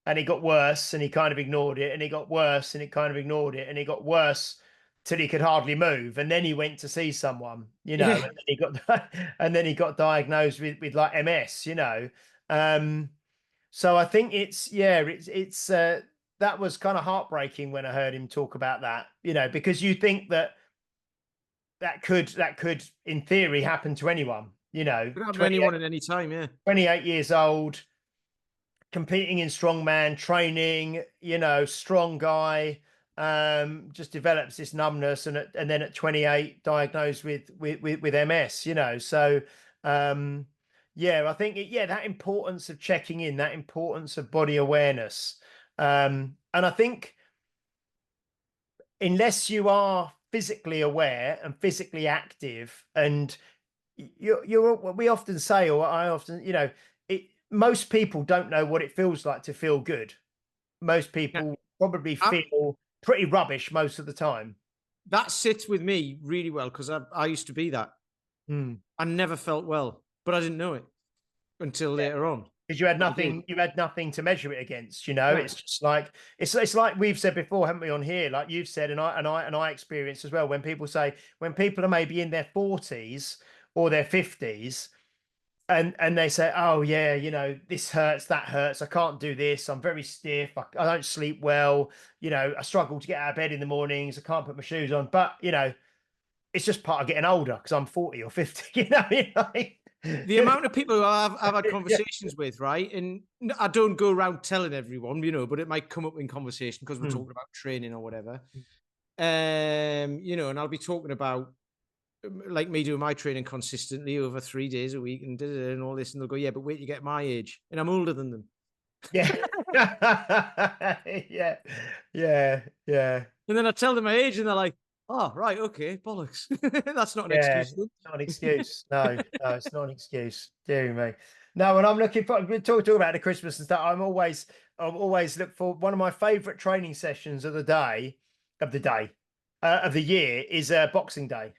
and it got worse, and he kind of ignored it, and it got worse, and it kind of ignored it, and it got worse till he could hardly move, and then he went to see someone, Yeah. and then he got and then he got diagnosed with like MS, so I think it's that was kind of heartbreaking when I heard him talk about that, because you think that could in theory happen to anyone, Could happen to anyone at any time, yeah. 28 years old, competing in strongman training, strong guy, just develops this numbness, and then at 28 diagnosed with MS, so I think that importance of checking in, that importance of body awareness, and I think unless you are physically aware and physically active, and we often say, or I often, most people don't know what it feels like to feel good. Most people probably feel pretty rubbish most of the time. That sits with me really well because I used to be that. I never felt well, but I didn't know it until later on. Because you had nothing to measure it against, It's just like it's like we've said before, haven't we, on here? Like you've said, and I experienced as well, when people are maybe in their 40s or their 50s, and they say, oh yeah, this hurts, that hurts, I can't do this, I'm very stiff, I don't sleep well, I struggle to get out of bed in the mornings, I can't put my shoes on, but it's just part of getting older because I'm 40 or 50, The amount of people who I've had conversations with, right? And I don't go around telling everyone, but it might come up in conversation because we're talking about training or whatever. And I'll be talking about like me doing my training consistently over 3 days a week and all this, and they'll go, yeah, but wait, you get my age, and I'm older than them. Yeah. Yeah. And then I tell them my age, and they're like, oh, right, okay, bollocks. That's not an excuse. It's not an excuse. No, it's not an excuse. Dear me. No, when I'm looking for talk about the Christmas and stuff, I'm always look for one of my favorite training sessions of the year is Boxing Day.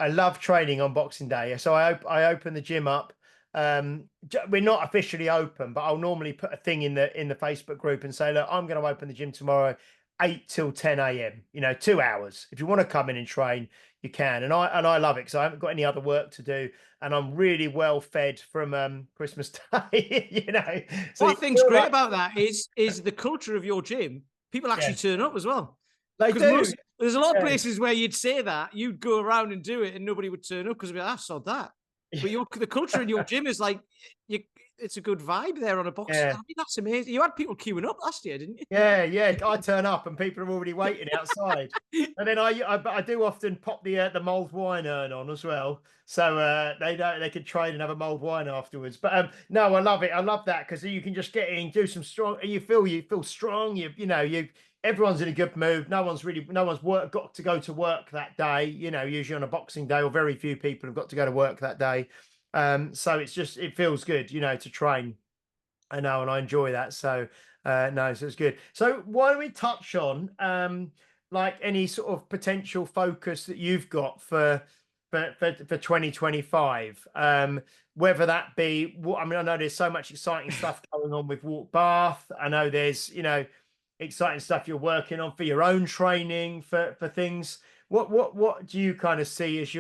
I love training on Boxing Day. So I open the gym up we're not officially open, but I'll normally put a thing in the Facebook group and say, look, I'm going to open the gym tomorrow 8 till 10 a.m. 2 hours. If you want to come in and train, you can. And I love it because I haven't got any other work to do, and I'm really well fed from Christmas Day. So What you I think's feel great like, about that is the culture of your gym. People actually yeah, turn up as well. they Because do. there's a lot of Yeah. places where you'd say that, you'd go around and do it and nobody would turn up because they'd be like, I saw that. But the culture in your gym is like, you, it's a good vibe there on a box. I Yeah. mean, that's amazing. You had people queuing up last year, didn't Yeah, yeah. I turn up and people are already waiting outside, you? and then I do often pop the mulled wine urn on as well, so they can trade and have a mulled wine afterwards. But no, I love it. I love that because you can just get in, do some strong, and you feel strong. You everyone's in a good mood. No one's got to go to work that day. Usually on a Boxing Day, or very few people have got to go to work that day. So it feels good, to train. I know, and I enjoy that. So no, so it's good. So why don't we touch on like any sort of potential focus that you've got for 2025? Whether that be I mean, I know there's so much exciting stuff going on with Walk Bath. I know there's, exciting stuff you're working on for your own training for things. What do you kind of see as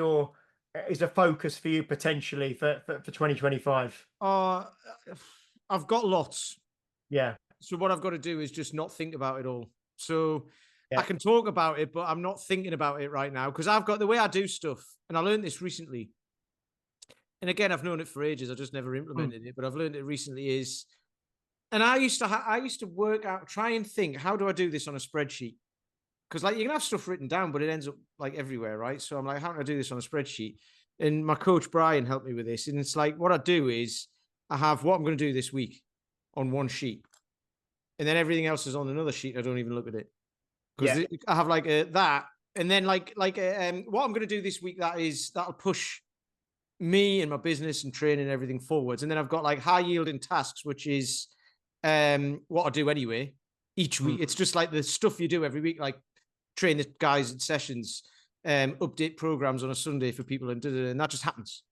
as a focus for you potentially for 2025? Uh, I've got lots. Yeah. So what I've got to do is just not think about it all. So I Yeah. can talk about it, but I'm not thinking about it right now because I've got the way I do stuff. And I learned this recently. And again, I've known it for ages. I just never Mm. implemented it, but I've learned it recently and I used to work out, try and think, how do I do this on a spreadsheet? Because like you can have stuff written down, but it ends up like everywhere, right? So I'm like, how can I do this on a spreadsheet? And my coach Brian helped me with this. And it's like, what I do is I have what I'm going to do this week on one sheet, and then everything else is on another sheet. I don't even look at it Yeah. because I have like that, and then what I'm going to do this week that'll push me and my business and training and everything forwards. And then I've got like high yielding tasks, which is what I do anyway each week. Mm. It's just like the stuff you do every week, like train the guys at sessions, update programs on a Sunday for people, and that just happens.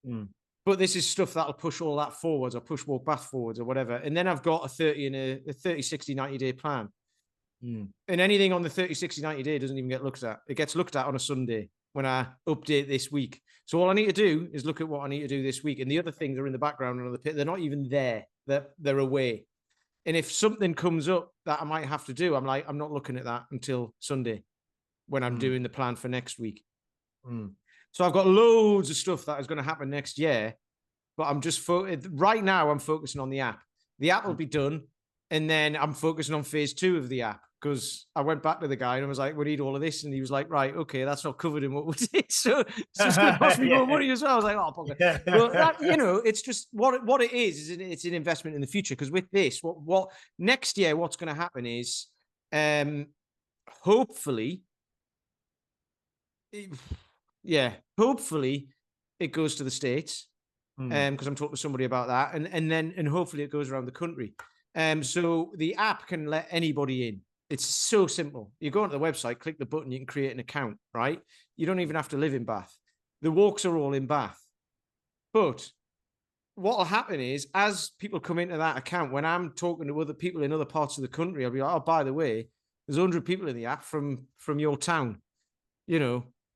Mm. But this is stuff that'll push all that forwards, or push Walk Bath forwards, or whatever. And then I've got a 30 and a 30, 60, 90 day plan. Mm. And anything on the 30, 60, 90 day doesn't even get looked at. It gets looked at on a Sunday when I update this week. So all I need to do is look at what I need to do this week. And the other things are in the background and on the pit. They're not even there. They're away. And if something comes up that I might have to do, I'm like, I'm not looking at that until Sunday when I'm doing the plan for next week. Mm. So I've got loads of stuff that is going to happen next year, but I'm just right now I'm focusing on the app. The app will be done, and then I'm focusing on phase 2 of the app because I went back to the guy and I was like, we need all of this, and he was like, right, okay, that's not covered in what we did, so it's going to cost me more money as well. I was like, oh, bugger. Yeah. But that, it's just what it is it's an investment in the future, because with this, what next year, what's going to happen is, hopefully, hopefully it goes to the States, because I'm talking to somebody about that, and hopefully it goes around the country. So the app can let anybody in. It's so simple. You go onto the website, click the button, you can create an account, right? You don't even have to live in Bath. The walks are all in Bath. But what will happen is, as people come into that account, when I'm talking to other people in other parts of the country, I'll be like, oh, by the way, there's 100 people in the app from your town.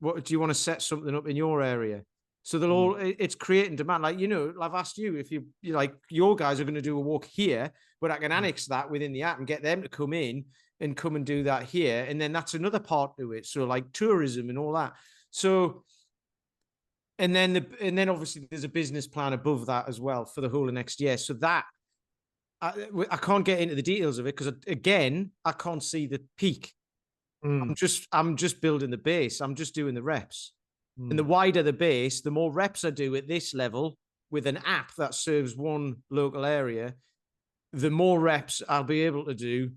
What do you want to set something up in your area? So they'll all, it's creating demand. Like, I've asked you if you like, your guys are going to do a walk here, but I can annex that within the app and get them to come in and come and do that here. And then that's another part to it. So like tourism and all that. So, and then obviously there's a business plan above that as well for the whole of next year. So that I can't get into the details of it because, again, I can't see the peak. I'm just building the base. I'm just doing the reps. And the wider the base, the more reps I do at this level with an app that serves one local area, the more reps I'll be able to do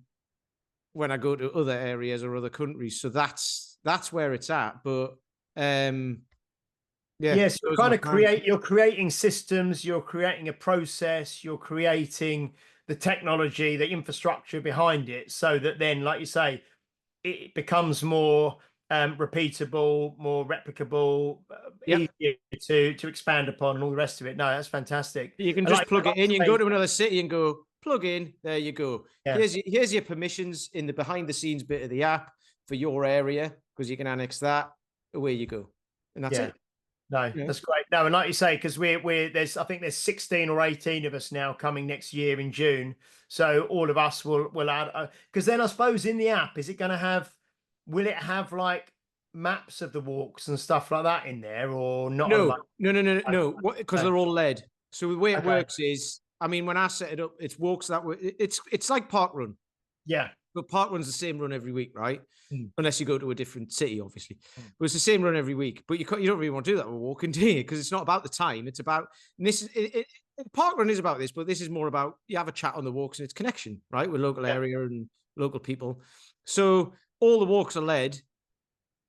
when I go to other areas or other countries. So that's where it's at. But yes, you're creating systems, you're creating a process, you're creating the technology, the infrastructure behind it, so that then, like you say, it becomes more repeatable, more replicable, Yep. easier to expand upon, and all the rest of it. No, that's fantastic. You can And just like, plug like it in. You can I go say, to another city and go plug in. There you go. yeah, Here's your permissions in the behind the scenes bit of the app for your area, because you can annex that. Away you go, and that's yeah. it. No, Yeah. that's great. No, and like you say, because we're there's I think there's 16 or 18 of us now coming next year in June. So all of us will add, because then I suppose in the app, is it going to have, will it have like maps of the walks and stuff like that in there, or not on No, like, no, no, no, no. Because okay, they're all led. So the way it okay, works is, I mean, when I set it up, it's walks that way. It's like park run, yeah, but park run's the same run every week, right? mm, Unless you go to a different city, obviously. mm, But it's the same run every week. But you don't really want to do that with walking, do you? Because it's not about the time. It's about, and this is park run is about this, but this is more about, you have a chat on the walks and it's connection, right, with local yeah, area and local people. So all the walks are led.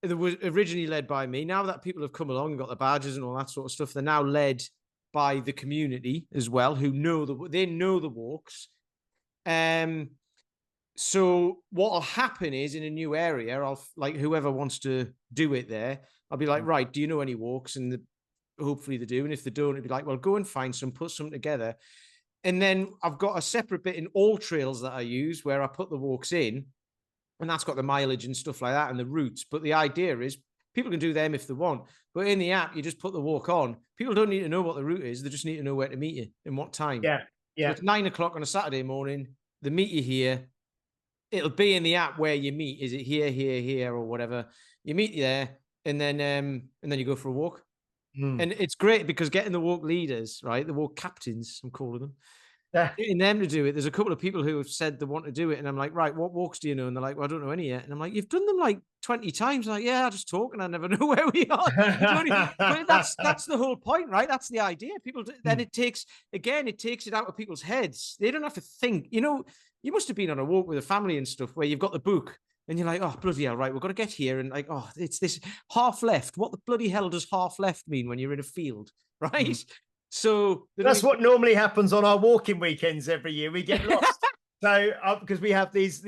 It was originally led by me. Now that people have come along and got the badges and all that sort of stuff, they're now led by the community as well, who know they know the walks. So what'll happen is, in a new area, I'll, like, whoever wants to do it there, I'll be like, mm, right, do you know any walks? And hopefully they do. And if they don't, it'd be like, well, go and find some, put something together. And then I've got a separate bit in all trails that I use where I put the walks in, and that's got the mileage and stuff like that and the routes. But the idea is, people can do them if they want. But in the app, you just put the walk on. People don't need to know what the route is. They just need to know where to meet you and what time. yeah, So yeah, it's 9 o'clock on a Saturday morning. They meet you here. It'll be in the app where you meet. Is it here, here, here, or whatever? You meet there, and then you go for a walk. mm, And it's great because getting the walk leaders, right? The walk captains, I'm calling them, yeah. getting them to do it. There's a couple of people who have said they want to do it, and I'm like, right, what walks do you know? And they're like, well, I don't know any yet. And I'm like, you've done them like 20 times. Like, yeah, I just talk and I never know where we are. But that's the whole point, right? That's the idea. Then Mm, it takes, again, it takes it out of people's heads. They don't have to think. You must have been on a walk with a family and stuff where you've got the book and you're like, oh, bloody hell, right, we've got to get here. And like, oh, it's this half left. What the bloody hell does half left mean when you're in a field, mm. right? So they don't That's even, what normally happens on our walking weekends every year. We get lost. So because we have these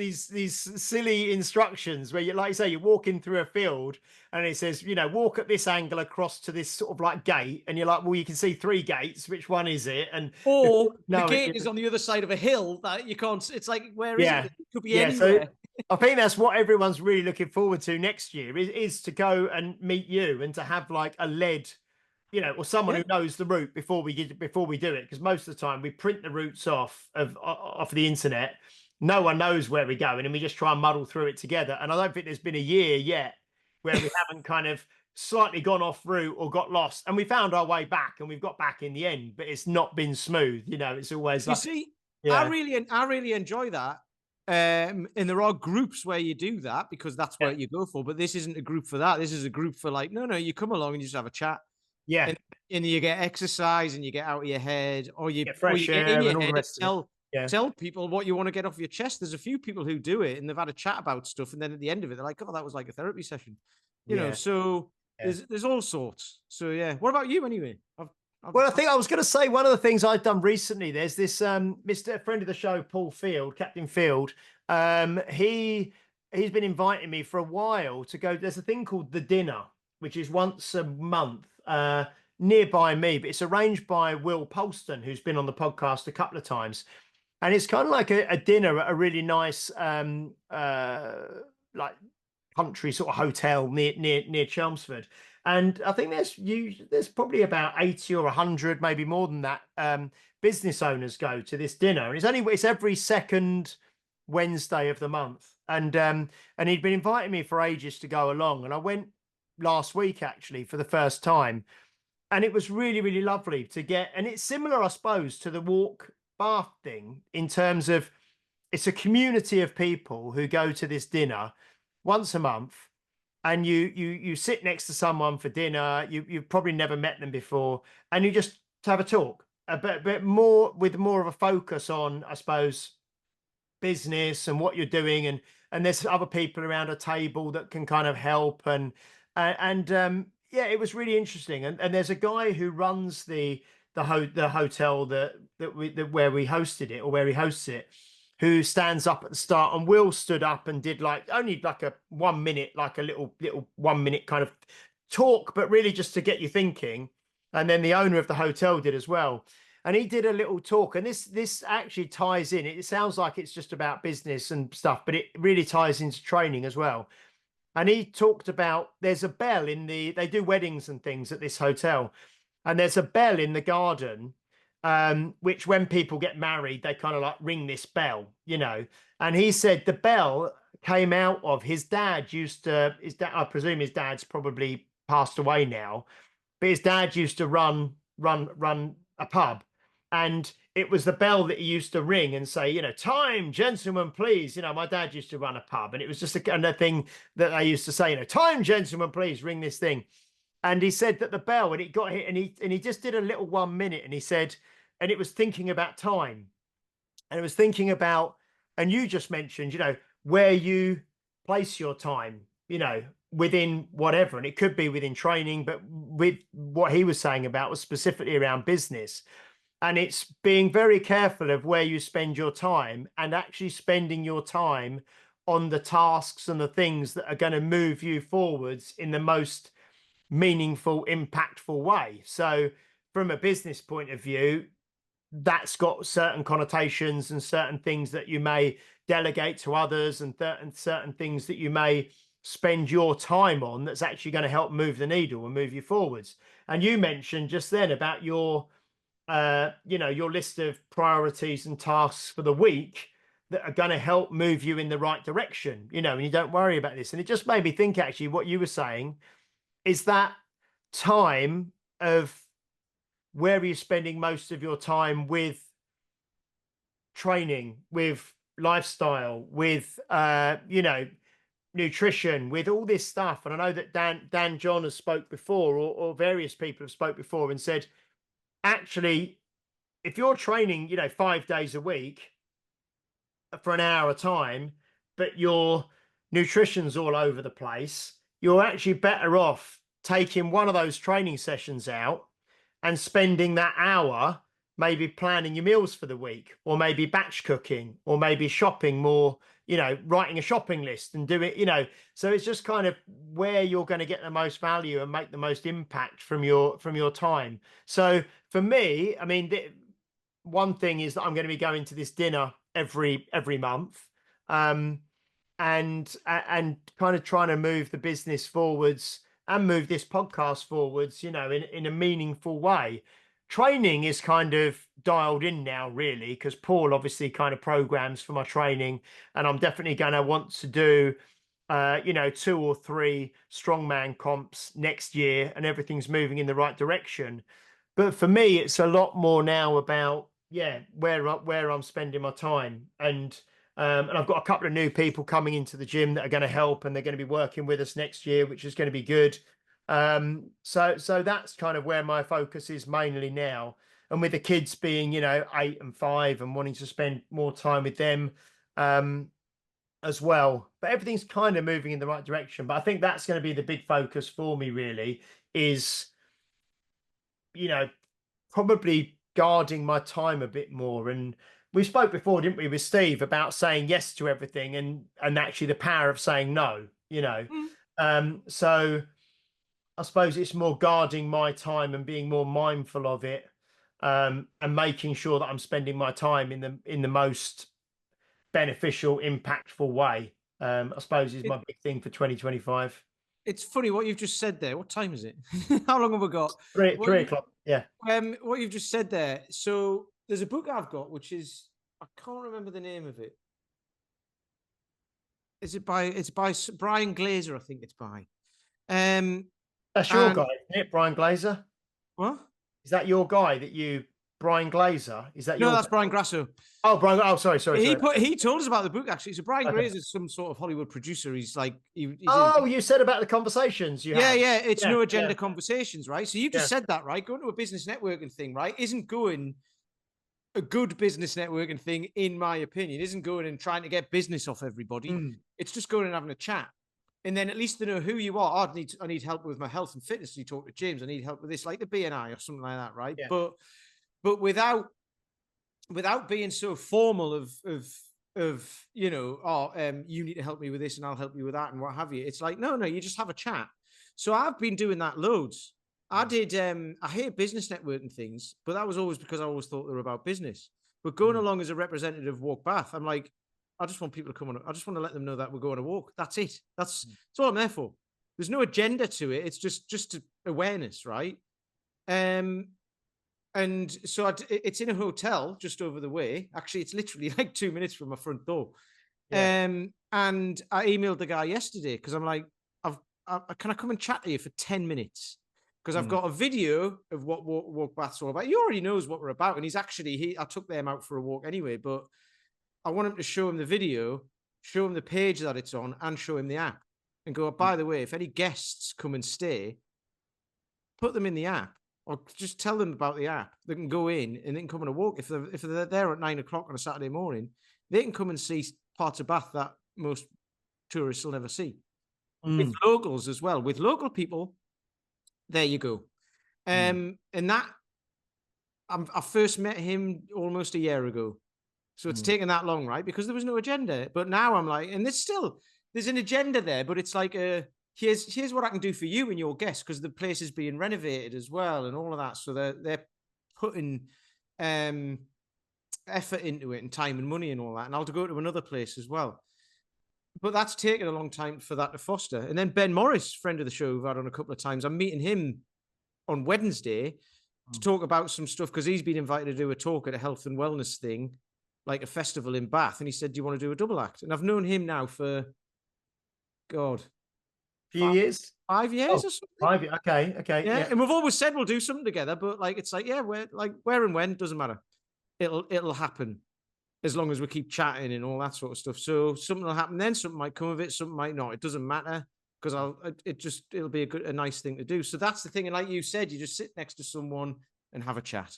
silly instructions where you, like you say, you're walking through a field and it says, walk at this angle across to this sort of like gate, and you're like, well, you can see three gates. Which one is it? And before or you the know gate it, is on the other side of a hill that you can't. It's like, where is it? yeah, It could be yeah. So anywhere. I think that's what everyone's really looking forward to next year is to go and meet you and to have like a lead, or someone Yeah. who knows the route before we do it. Because most of the time we print the routes off the internet. No one knows where we're going, and we just try and muddle through it together. And I don't think there's been a year yet where we haven't kind of slightly gone off route or got lost. And we found our way back, and we've got back in the end, but it's not been smooth. It's always You like, see, yeah, I really enjoy that. And there are groups where you do that because that's yeah, what you go for. But this isn't a group for that. This is a group for, like, no, you come along and you just have a chat, yeah, and you get exercise and you get out of your head, or get you fresh get in air your and all head the and rest of it. Yeah, tell people what you want to get off your chest. There's a few people who do it and they've had a chat about stuff, and then at the end of it, they're like, "Oh, that was like a therapy session," yeah, So yeah. there's all sorts. So yeah, what about you anyway? Well, I think I was going to say one of the things I've done recently. There's this Mr. friend of the show, Paul Field, Captain Field. He's been inviting me for a while to go. There's a thing called the dinner, which is once a month nearby me, but it's arranged by Will Polston, who's been on the podcast a couple of times, and it's kind of like a dinner at a really nice like country sort of hotel near Chelmsford. And I think there's probably about 80 or 100, maybe more than that, business owners go to this dinner. And it's every second Wednesday of the month. And he'd been inviting me for ages to go along. And I went last week actually for the first time. And it was really, really lovely to get. And it's similar, I suppose, to the walk bath thing in terms of it's a community of people who go to this dinner once a month, and you sit next to someone for dinner. You've probably never met them before, and you just have a talk a bit more with more of a focus on, I suppose, business and what you're doing, and there's other people around a table that can kind of help, and yeah, it was really interesting. And there's a guy who runs the hotel that where we hosted it, or where he hosts it, who stands up at the start, and Will stood up and did like only like a 1 minute, like a little 1 minute kind of talk, but really just to get you thinking. And then the owner of the hotel did as well. And he did a little talk, and this actually ties in. It sounds like it's just about business and stuff, but it really ties into training as well. And he talked about there's a bell in they do weddings and things at this hotel, and there's a bell in the garden, which when people get married, they kind of like ring this bell, you know. And he said the bell came out of his dad used to, his dad, I presume his dad's probably passed away now, but his dad used to run a pub, and it was the bell that he used to ring and say, you know, time, gentlemen, please. You know, my dad used to run a pub, and it was just a kind of thing that they used to say, you know, time, gentlemen, please ring this thing. And he said that the bell, and it got hit, and he just did a little 1 minute, and he said, and it was thinking about time, and it was thinking about, and you just mentioned, you know, where you place your time, you know, within whatever, and it could be within training, but with what he was saying about was specifically around business. And it's being very careful of where you spend your time, and actually spending your time on the tasks and the things that are going to move you forwards in the most meaningful, impactful way. So from a business point of view, that's got certain connotations and certain things that you may delegate to others, and certain things that you may spend your time on that's actually going to help move the needle and move you forwards. And you mentioned just then about your you know, your list of priorities and tasks for the week that are going to help move you in the right direction, you know, and you don't worry about this. And it just made me think, actually, what you were saying is that time of where are you spending most of your time with training, with lifestyle, with you know, nutrition, with all this stuff. And I know that Dan John has spoke before, or various people have spoke before and said, actually, if you're training, you know, 5 days a week for an hour a time, but your nutrition's all over the place, you're actually better off taking one of those training sessions out and spending that hour maybe planning your meals for the week, or maybe batch cooking, or maybe shopping more, you know, writing a shopping list and do it, you know. So it's just kind of where you're going to get the most value and make the most impact from your time. So for me, I mean, one thing is that I'm going to be going to this dinner every month, and kind of trying to move the business forwards and move this podcast forwards, you know, in a meaningful way. Training is kind of dialed in now, really, because Paul obviously kind of programs for my training, and I'm definitely going to want to do you know, 2 or 3 strongman comps next year, and everything's moving in the right direction. But for me, it's a lot more now about, yeah, where I'm spending my time. And I've got a couple of new people coming into the gym that are going to help, and they're going to be working with us next year, which is going to be good. So that's kind of where my focus is mainly now. And with the kids being, you know, 8 and 5, and wanting to spend more time with them as well. But everything's kind of moving in the right direction. But I think that's going to be the big focus for me, really, is, you know, probably guarding my time a bit more. And we spoke before, didn't we, with Steve, about saying yes to everything, and actually the power of saying no, you know. So I suppose it's more guarding my time and being more mindful of it, and making sure that I'm spending my time in the most beneficial, impactful way. I suppose is my big thing for 2025. It's funny what you've just said there. What time is it? How long have we got? Three o'clock. Yeah. What you've just said there. So there's a book I've got, which is, I can't remember the name of it. It's by Brian Glazer, I think it's by. That's your And guy, isn't it, Brian Glazer? what? Is that your guy Brian Glazer? Is that No, your that's guy? Brian Grasso. Oh, Brian. Oh, sorry. He told us about the book, actually. So Brian Okay. Grazer is some sort of Hollywood producer. He's like Oh, you said about the conversations you had. yeah. It's Yeah, no agenda yeah. conversations, right? So you just Yeah. said that, right? Going to a business networking thing, right? Isn't going a good business networking thing, in my opinion, isn't going and trying to get business off everybody. Mm. It's just going and having a chat. And then at least they know who you are. Oh, I need help with my health and fitness. You talk to James. I need help with this, like the BNI or something like that, right? Yeah. But without being so formal of of, you know, oh, you need to help me with this and I'll help you with that and what have you. It's like, no, you just have a chat. So I've been doing that loads. I did, I hate business networking things, but that was always because I always thought they were about business. But going along as a representative of Walk Bath, I'm like, I just want people to come on. I just want to let them know that we're going to walk. That's it. That's all I'm there for. There's no agenda to it. It's just awareness, right? And so it's in a hotel just over the way. Actually, it's literally like 2 minutes from my front door. Yeah. And I emailed the guy yesterday because I'm like, can I come and chat to you for 10 minutes? Because I've got a video of what Walk Bath's all about. He already knows what we're about. And he's actually, I took them out for a walk anyway, but I want him to show him the video, show him the page that it's on, and show him the app. And go, by the way, if any guests come and stay, put them in the app. Or just tell them about the app. They can go in and they can come on a walk. If they're there at 9 o'clock on a Saturday morning, they can come and see parts of Bath that most tourists will never see. With locals as well. With local people, there you go. And that, I first met him almost a year ago. So it's taken that long, right? Because there was no agenda. But now I'm like, and there's an agenda there, but it's like here's what I can do for you and your guests, because the place is being renovated as well and all of that. So they're putting effort into it and time and money and all that. And I'll go to another place as well. But that's taken a long time for that to foster. And then Ben Morris, friend of the show, we've had on a couple of times. I'm meeting him on Wednesday to talk about some stuff because he's been invited to do a talk at a health and wellness thing, like a festival in Bath. And he said, do you want to do a double act? And I've known him now for, God, Few years? 5 years or something. Okay. Yeah. And we've always said we'll do something together, but like, it's like, yeah, where and when, doesn't matter. It'll happen as long as we keep chatting and all that sort of stuff. So something will happen then, something might come of it, something might not. It doesn't matter because it'll be a nice thing to do. So that's the thing. And like you said, you just sit next to someone and have a chat.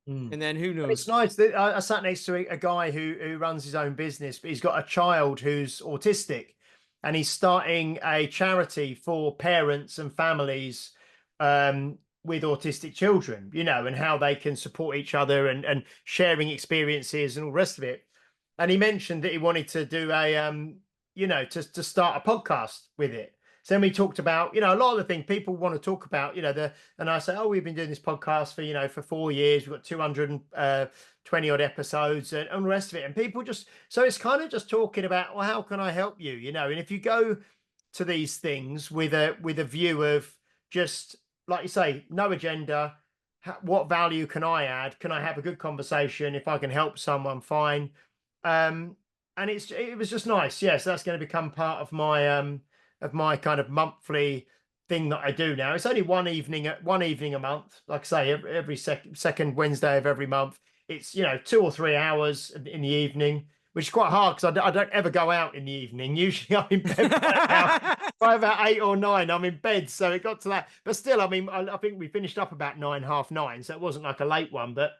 And then who knows? It's nice that I sat next to a guy who runs his own business, but he's got a child who's autistic, and he's starting a charity for parents and families with autistic children, you know, and how they can support each other and sharing experiences and all the rest of it. And he mentioned that he wanted to do to start a podcast with it. So then we talked about, a lot of the things people want to talk about, and I say, oh, we've been doing this podcast for 4 years. We've got 220 odd episodes and all the rest of it. And people so it's kind of just talking about, well, how can I help you? And if you go to these things with a view of just, like you say, no agenda, what value can I add? Can I have a good conversation? If I can help someone, fine. And it was just nice. Yes, that's going to become part of my kind of monthly thing that I do now. It's only one evening a month. Like I say, every second Wednesday of every month. It's 2 or 3 hours in the evening, which is quite hard because I don't ever go out in the evening. Usually I'm in bed by about 8 or 9. I'm in bed, so it got to that. But still, I mean, I think we finished up about 9, half 9, so it wasn't like a late one. But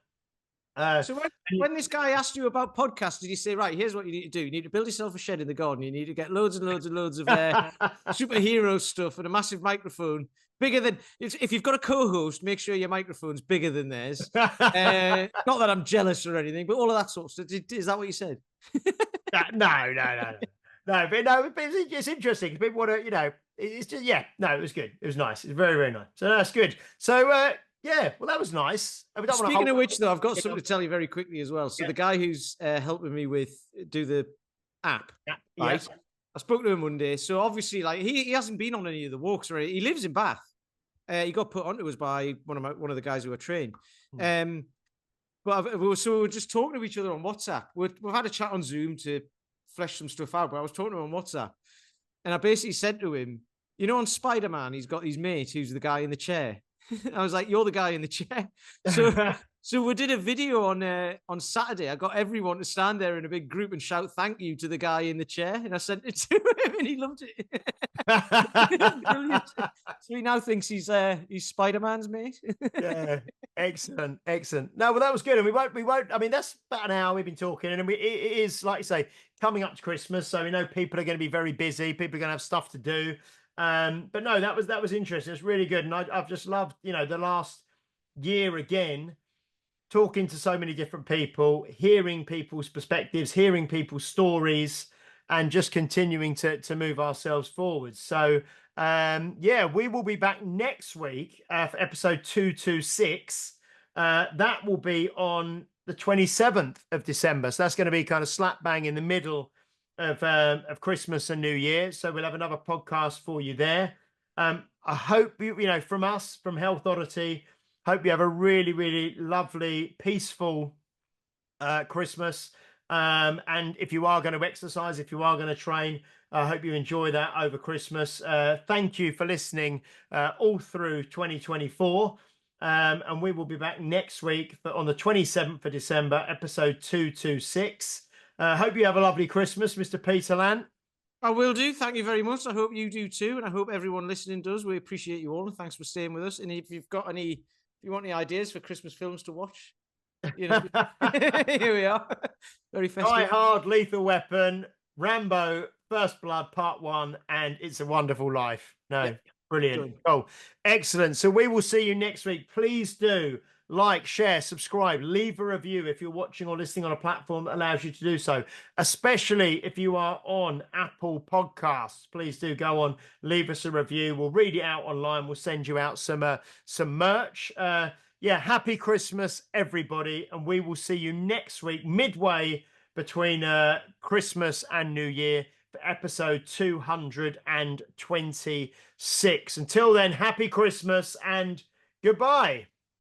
so when this guy asked you about podcasts, did he say, right, here's what you need to do. You need to build yourself a shed in the garden. You need to get loads and loads and loads of superhero stuff and a massive microphone. Bigger than, if you've got a co-host, make sure your microphone's bigger than theirs. Not that I'm jealous or anything, but all of that sort of stuff. Is that what you said? No. But it's interesting. People want to, it's just, it was good. It was nice. It's very, very nice. So that's good. So, yeah, well, that was nice. Speaking of which, though, I've got something to tell you very quickly as well. So the guy who's helping me do the app, right? I spoke to him Monday. So obviously, like he hasn't been on any of the walks, or he lives in Bath. He got put onto us by one of the guys who are trained. But we were just talking to each other on WhatsApp. We've had a chat on Zoom to flesh some stuff out. But I was talking to him on WhatsApp, and I basically said to him, on Spider-Man, he's got his mate who's the guy in the chair. I was like, you're the guy in the chair. So we did a video on Saturday. I got everyone to stand there in a big group and shout thank you to the guy in the chair. And I sent it to him and he loved it. Brilliant. So he now thinks he's Spider-Man's mate. Yeah. Excellent. No, well, that was good. And we won't, I mean, that's about an hour we've been talking. And it is, like you say, coming up to Christmas. So we know people are going to be very busy. People are going to have stuff to do. But no, that was interesting. It's really good. And I've just loved, the last year again, talking to so many different people, hearing people's perspectives, hearing people's stories, and just continuing to move ourselves forward. So yeah, we will be back next week for episode 226. That will be on the 27th of December. So that's going to be kind of slap bang in the middle of Christmas and New Year. So we'll have another podcast for you there. I hope you know, from us, from Health Oddity, hope you have a really, really lovely, peaceful Christmas. And if you are going to exercise, if you are going to train, I hope you enjoy that over Christmas. Thank you for listening all through 2024. And we will be back next week on the 27th of December, episode 226. Hope you have a lovely Christmas, Mr. Peter Lant. I will do. Thank you very much. I hope you do too. And I hope everyone listening does. We appreciate you all. And thanks for staying with us. And if you've got any, if you want any ideas for Christmas films to watch, you know, here we are. Very festive. Die Hard, Lethal Weapon, Rambo, First Blood, Part 1, and It's a Wonderful Life. No, yeah. Brilliant. Oh, excellent. So we will see you next week. Please do like, share, subscribe, leave a review if you're watching or listening on a platform that allows you to do so, especially if you are on Apple Podcasts. Please do go on, leave us a review. We'll read it out online. We'll send you out some merch. Yeah, happy Christmas, everybody. And we will see you next week, midway between Christmas and New Year, for episode 226. Until then, happy Christmas and goodbye.